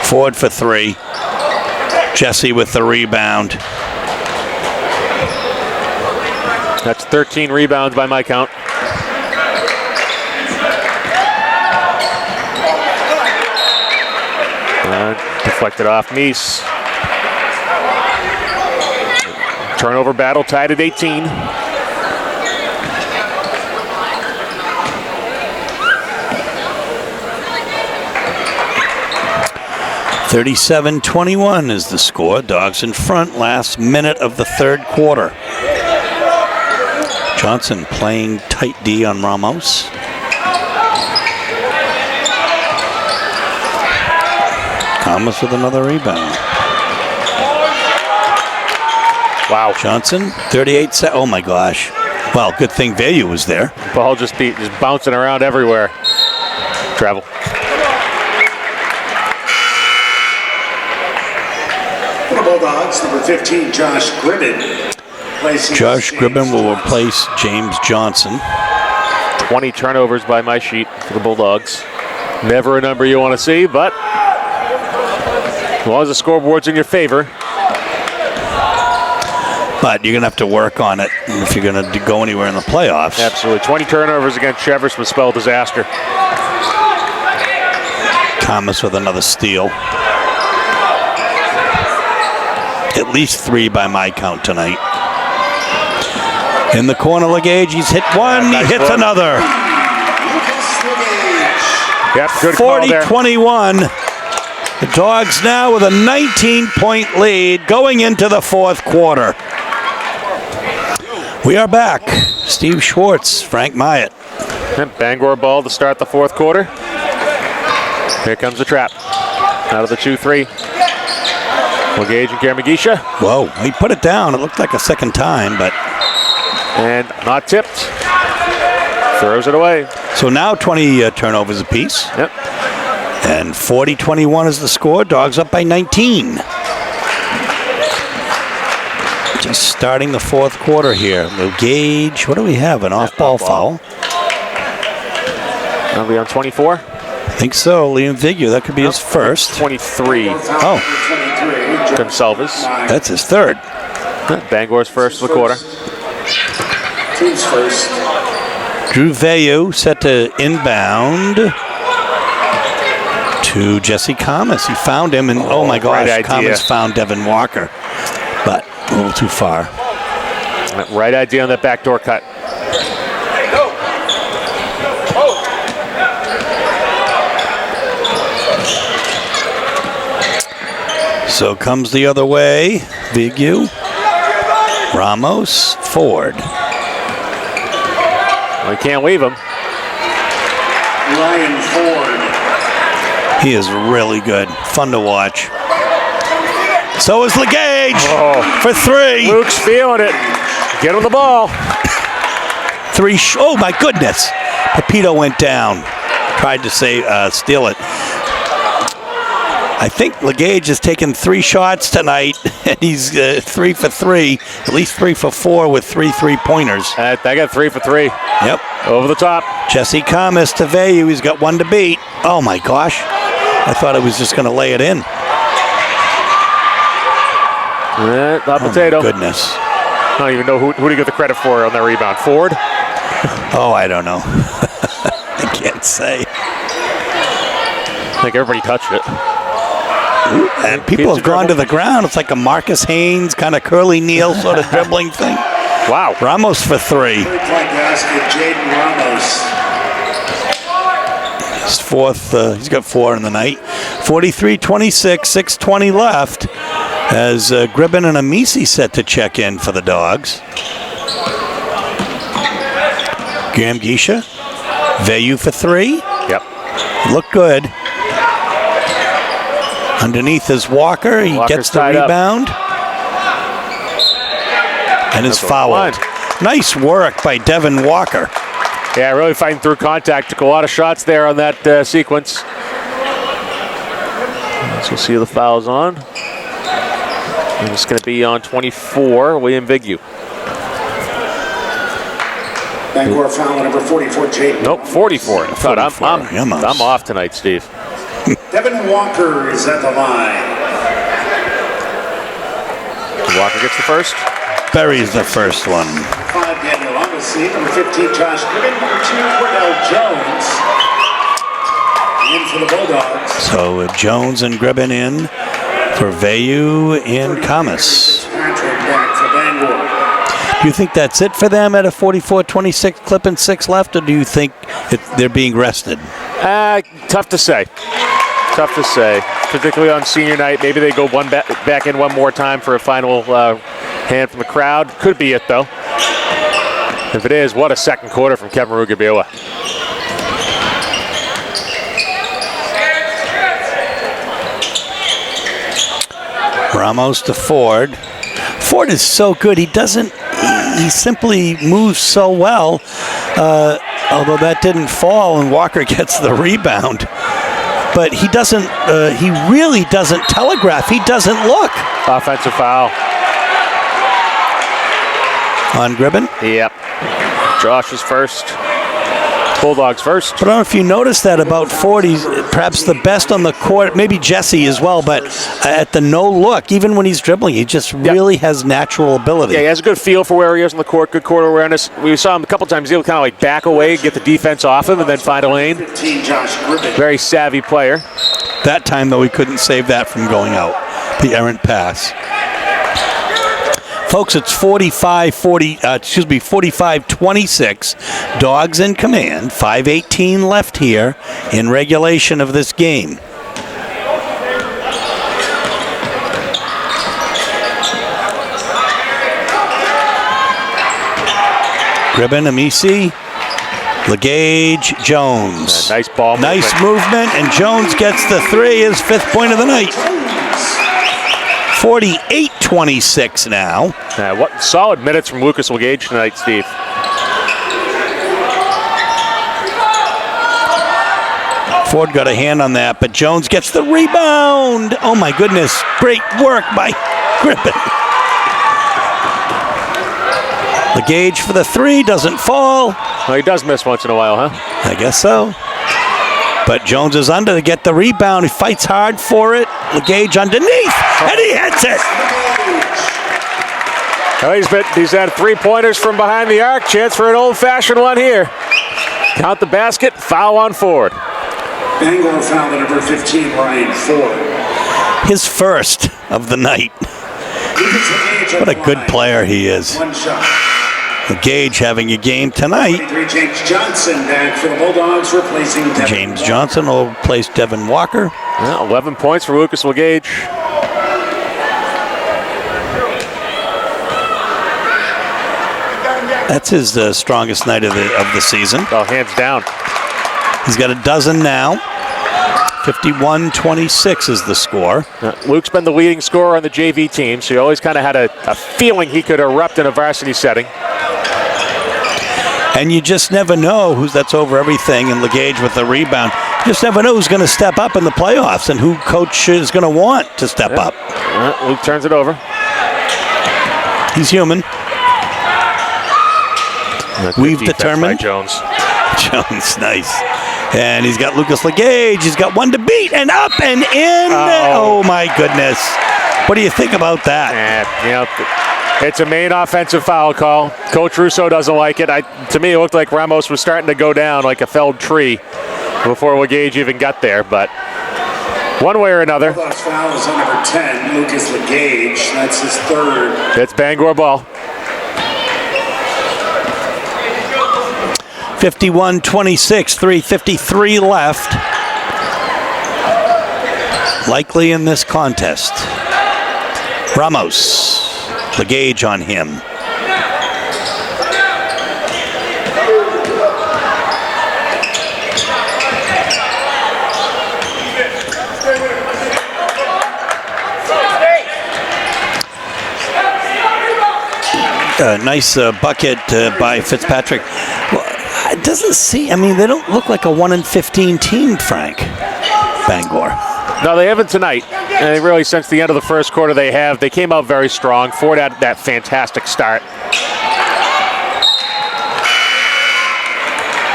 Ford for three. Jesse with the rebound. That's 13 rebounds by my count. Deflected off Meese. Turnover battle tied at 18. $37-21 is the score. Dogs in front, last minute of the third quarter. Johnson playing tight D on Ramos. Thomas with another rebound. Wow. Johnson, 38 oh my gosh. Well, good thing Vayu was there. Ball just bouncing around everywhere. Travel. For the Bulldogs, number 15, Josh Gribben. Josh Gribben will replace James Johnson. 20 turnovers by my sheet for the Bulldogs. Never a number you want to see, but as long as the scoreboard's in your favor. But you're going to have to work on it if you're going to go anywhere in the playoffs. Absolutely. 20 turnovers against Chevers would spell disaster. Thomas with another steal. At least three by my count tonight. In the corner, LeGage, he's hit one, nice he hits one. another. Yep, good call there. 40-21. The Dogs now with a 19-point lead going into the fourth quarter. We are back. Steve Schwartz, Frank Myatt. And Bangor ball to start the fourth quarter. Here comes the trap. Out of the 2-3. LeGage and Karmagisha. Whoa, he put it down. It looked like a second time, but... And not tipped. Throws it away. So now 20 turnovers apiece. Yep. And 40-21 is the score. Dogs up by 19. Just starting the fourth quarter here. LeGage, what do we have? An off-ball foul? Are we on 24? I think so. Liam Vigil, that could be his first. 23. Oh. Gonsalves. That's his third. Bangor's first of the quarter. Team's first. Drew Vayu set to inbound to Jesse Kamas. He found him, and oh my gosh, Kamas found Devin Walker, but a little too far. Right idea on that backdoor cut. So comes the other way. Vigu, Ramos, Ford. We can't leave him. Ryan Ford. He is really good. Fun to watch. So is Legage Oh. for 3. Luke's feeling it. Get him the ball. 3. Oh, my goodness. Pepito went down. Tried to steal it. I think Legage has taken 3 shots tonight, and he's 3 for 3, at least 3 for 4 with 3 3-pointers. I got 3 for 3. Yep. Over the top. Jesse Camas to Vayu. He's got 1 to beat. Oh, my gosh. I thought I was just going to lay it in. Hot potato. Oh, my goodness. I don't even know who do you get the credit for on that rebound. Ford? Oh, I don't know. I can't say. I think everybody touched it. And people have gone to the ground. It's like a Marcus Haynes kind of Curly Neal sort of dribbling thing. Wow. Ramos for 3. 3-point basket, Jaden Ramos. His 4th, he's got 4 in the night. 43-26, 6:20 left. As Gribben and Amisi set to check in for the Dogs. Graham Geisha, Vayu for 3. Yep. Look good. Underneath is Walker. He Walker's gets the tied rebound. And is fouled. Nice work by Devin Walker. Yeah, really fighting through contact. Took a lot of shots there on that sequence. So we'll see who the foul's on. And it's going to be on 24, William Vigu. Bangor foul number 44, Jaden. Nope, 44. I thought I'm off tonight, Steve. Devin Walker is at the line. Walker gets the first. Buries the first one. 5, Daniel Agassi. Number 15, Josh Gribben. Number 2, Cordell Jones. In for the Bulldogs. So Jones and Gribben in for Vayu and Camas. Patrick back for Bangor. Do you think that's it for them at a 44-26 clip and 6 left, or do you think they're being rested? Tough to say. Tough to say, particularly on senior night. Maybe they go back in one more time for a final hand from the crowd. Could be it, though. If it is, what a second quarter from Kevin Rugabila. Ramos to Ford. Ford is so good. He simply moves so well. Although that didn't fall and Walker gets the rebound. But he really doesn't telegraph. He doesn't look. Offensive foul. On Gribben? Yep. Josh is first. Bulldogs first. But I don't know if you noticed that about Ford. He's perhaps the best on the court. Maybe Jesse as well. But at the no look, even when he's dribbling, he just really has natural ability. Yeah, he has a good feel for where he is on the court. Good court awareness. We saw him a couple times. He'll kind of like back away, get the defense off him, and then find a lane. 15, Josh Gribben. Very savvy player. That time, though, he couldn't save that from going out. The errant pass. Folks, it's 45-26. Dogs in command. 5:18 left here in regulation of this game. Gribben, Amisi, Legage, Jones. Nice ball movement. Nice movement, and Jones gets the 3, his 5th point of the night. 48-26 now. What solid minutes from Lucas Legage tonight, Steve. Ford got a hand on that, but Jones gets the rebound. Oh my goodness, great work by Gribben. Legage for the 3, doesn't fall. Well, he does miss once in a while, huh? I guess so. But Jones is under to get the rebound. He fights hard for it. Legage underneath, and he hits it. Well, he's had 3-pointers from behind the arc. Chance for an old-fashioned one here. Count the basket. Foul on Ford. Bangor foul number 15, Ryan Ford. His first of the night. What a good player he is. One shot. Legage having a game tonight. 23, James Johnson back for the Bulldogs, replacing Devin James Walker. Johnson will replace Devin Walker. Well, 11 points for Lucas Legage. That's his strongest night of the season. Oh, hands down. He's got a dozen now. 51-26 is the score. Luke's been the leading scorer on the JV team, so he always kind of had a feeling he could erupt in a varsity setting. And you just never know that's over everything. And LeGage with the rebound. You just never know who's going to step up in the playoffs and who coach is going to want to step up. Luke turns it over. He's human. We've determined. By Jones. Jones, nice. And he's got Lucas LeGage. He's got one to beat and up and in. Oh my goodness. What do you think about that? It's a main offensive foul call. Coach Russo doesn't like it. To me, it looked like Ramos was starting to go down like a felled tree before LeGage even got there. But one way or another. Last foul is on number 10, Lucas LeGage. That's his third. It's Bangor ball. 51-26, 3:53 left. Likely in this contest. Ramos. LeGage on him. Nice bucket by Fitzpatrick. Well, it doesn't seem, they don't look like a 1-15 team, Frank. Bangor. No, they haven't tonight. And really, since the end of the first quarter, they came out very strong. Ford had that fantastic start.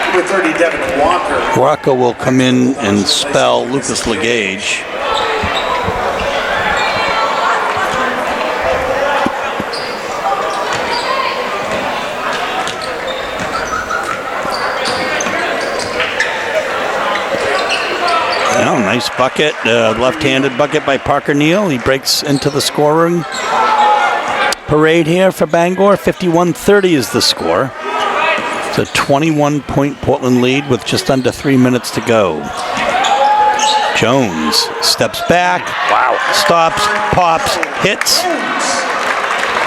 Number 30, Devin Walker. Walker will come in and spell Lucas LeGage. Nice bucket, left-handed bucket by Parker Neal. He breaks into the scoring parade here for Bangor. 51-30 is the score. It's a 21-point Portland lead with just under 3 minutes to go. Jones steps back, stops, pops, hits.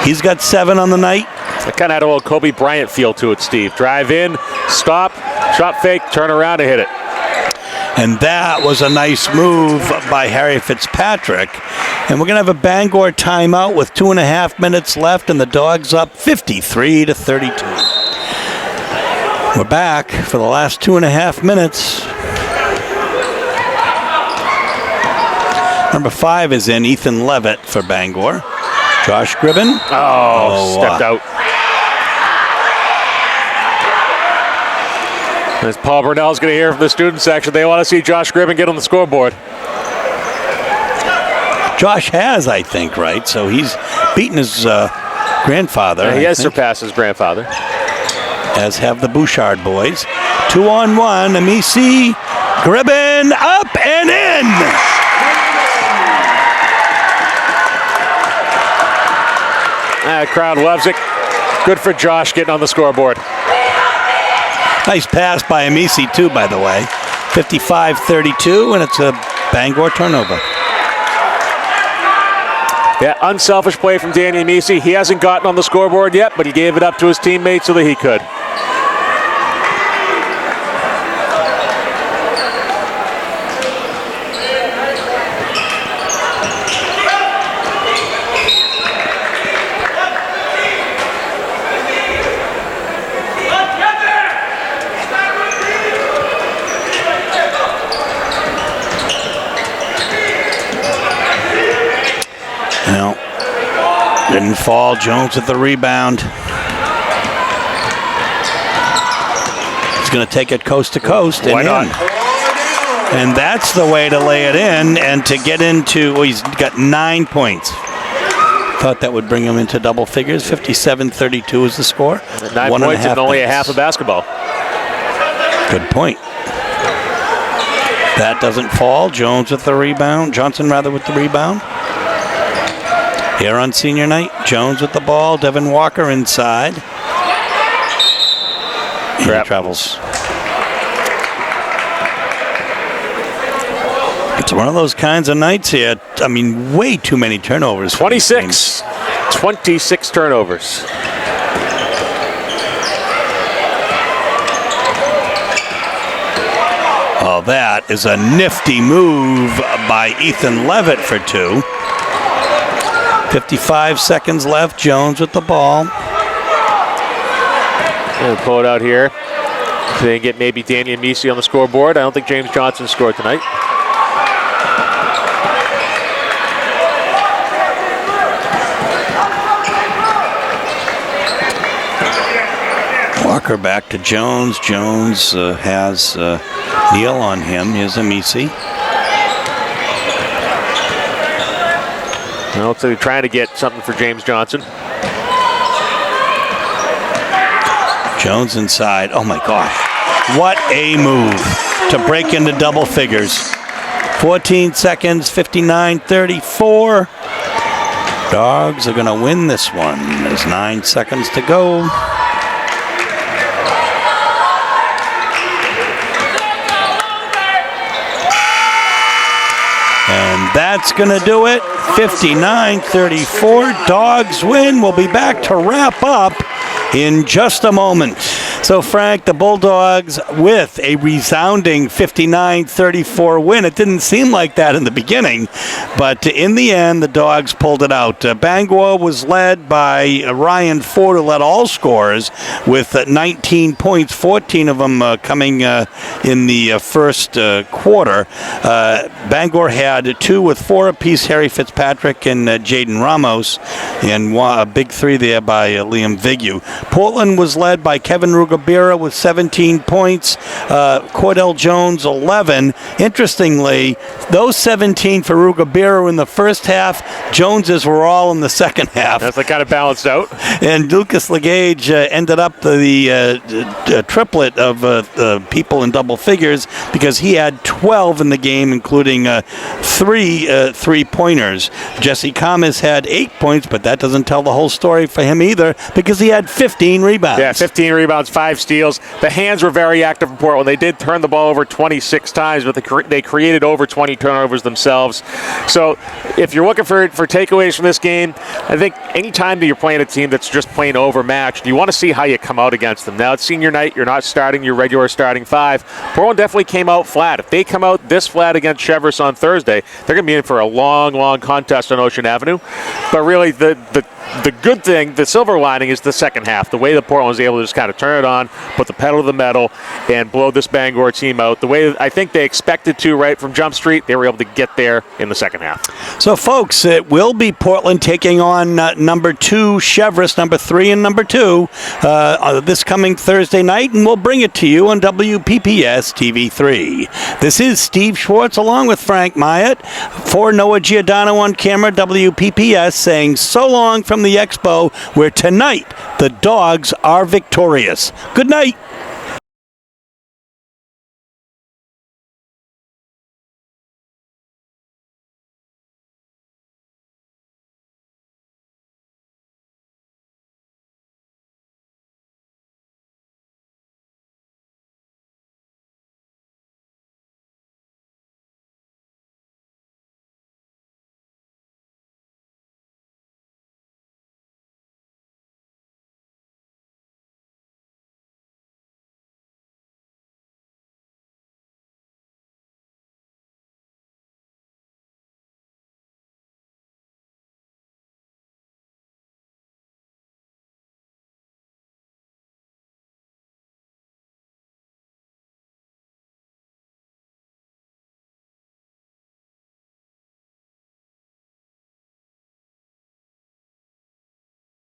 He's got 7 on the night. It kind of had a little Kobe Bryant feel to it, Steve. Drive in, stop, shot fake, turn around and hit it. And that was a nice move by Harry Fitzpatrick. And we're going to have a Bangor timeout with 2.5 minutes left, and the Dogs up 53-32. We're back for the last 2.5 minutes. Number 5 is in, Ethan Levitt for Bangor. Josh Gribben. Stepped out. As Paul Burnell's going to hear from the student section, they want to see Josh Gribben get on the scoreboard. Josh has, I think, right? So he's beaten his grandfather. Yeah, he has surpassed his grandfather. As have the Bouchard boys. 2-on-1, Amisi, Gribben, up and in! Crowd loves it. Good for Josh getting on the scoreboard. Nice pass by Amisi, too, by the way. 55-32, and it's a Bangor turnover. Yeah, unselfish play from Danny Amisi. He hasn't gotten on the scoreboard yet, but he gave it up to his teammates so that he could. Didn't fall. Jones with the rebound. He's going to take it coast to coast. Why not? And that's the way to lay it in and to get into, he's got 9 points. Thought that would bring him into double figures. 57-32 is the score. 9 points and only a half of basketball. Good point. That doesn't fall. Jones with the rebound. Johnson, rather, with the rebound. Here on senior night, Jones with the ball. Devin Walker inside. He travels. It's one of those kinds of nights here. I mean, way too many turnovers. 26 turnovers. Oh, that is a nifty move by Ethan Levitt for 2. 55 seconds left. Jones with the ball. And pull it out here. They get maybe Danny and Misi on the scoreboard. I don't think James Johnson scored tonight. Walker back to Jones. Jones has Neal on him. Here's Amisi. Well, looks like they're trying to get something for James Johnson. Jones inside. Oh my gosh. What a move to break into double figures. 14 seconds, 59-34. Dogs are going to win this one. There's 9 seconds to go. And that's going to do it. 59-34. Dogs win. We'll be back to wrap up in just a moment. So, Frank, the Bulldogs with a resounding 59-34 win. It didn't seem like that in the beginning, but in the end, the Dogs pulled it out. Bangor was led by Ryan Ford, who led all scorers with 19 points, 14 of them coming in the first quarter. Bangor had 2 with 4 apiece, Harry Fitzpatrick and Jaden Ramos, and a big 3 there by Liam Vigu. Portland was led by Kevin Rugabira with 17 points, Cordell Jones 11. Interestingly, those 17 for Rugabira in the first half, Jones's were all in the second half. That's like kind of balanced out. And Lucas Legage ended up the triplet of people in double figures because he had 12 in the game, including 3 three-pointers. Jesse Kamas had 8 points, but that doesn't tell the whole story for him either because he had 15 rebounds. Yeah, 15 rebounds, 5 steals. The hands were very active in Portland. They did turn the ball over 26 times, but they created over 20 turnovers themselves. So if you're looking for takeaways from this game, I think any time that you're playing a team that's just plain overmatched, you want to see how you come out against them. Now it's senior night. You're not starting your regular starting 5. Portland definitely came out flat. If they come out this flat against Cheverus on Thursday, they're going to be in for a long, long contest on Ocean Avenue. But really, the good thing, the silver lining, is the second half. The way that Portland was able to just kind of turn it on, put the pedal to the metal, and blow this Bangor team out. The way I think they expected to, right from Jump Street, they were able to get there in the second half. So, folks, it will be Portland taking on number 2 Cheverus, number 3 and number 2, this coming Thursday night, and we'll bring it to you on WPPS TV3. This is Steve Schwartz along with Frank Myatt for Noah Giordano on camera, WPPS, saying so long from the Expo, where tonight the Dogs are victorious. Good night.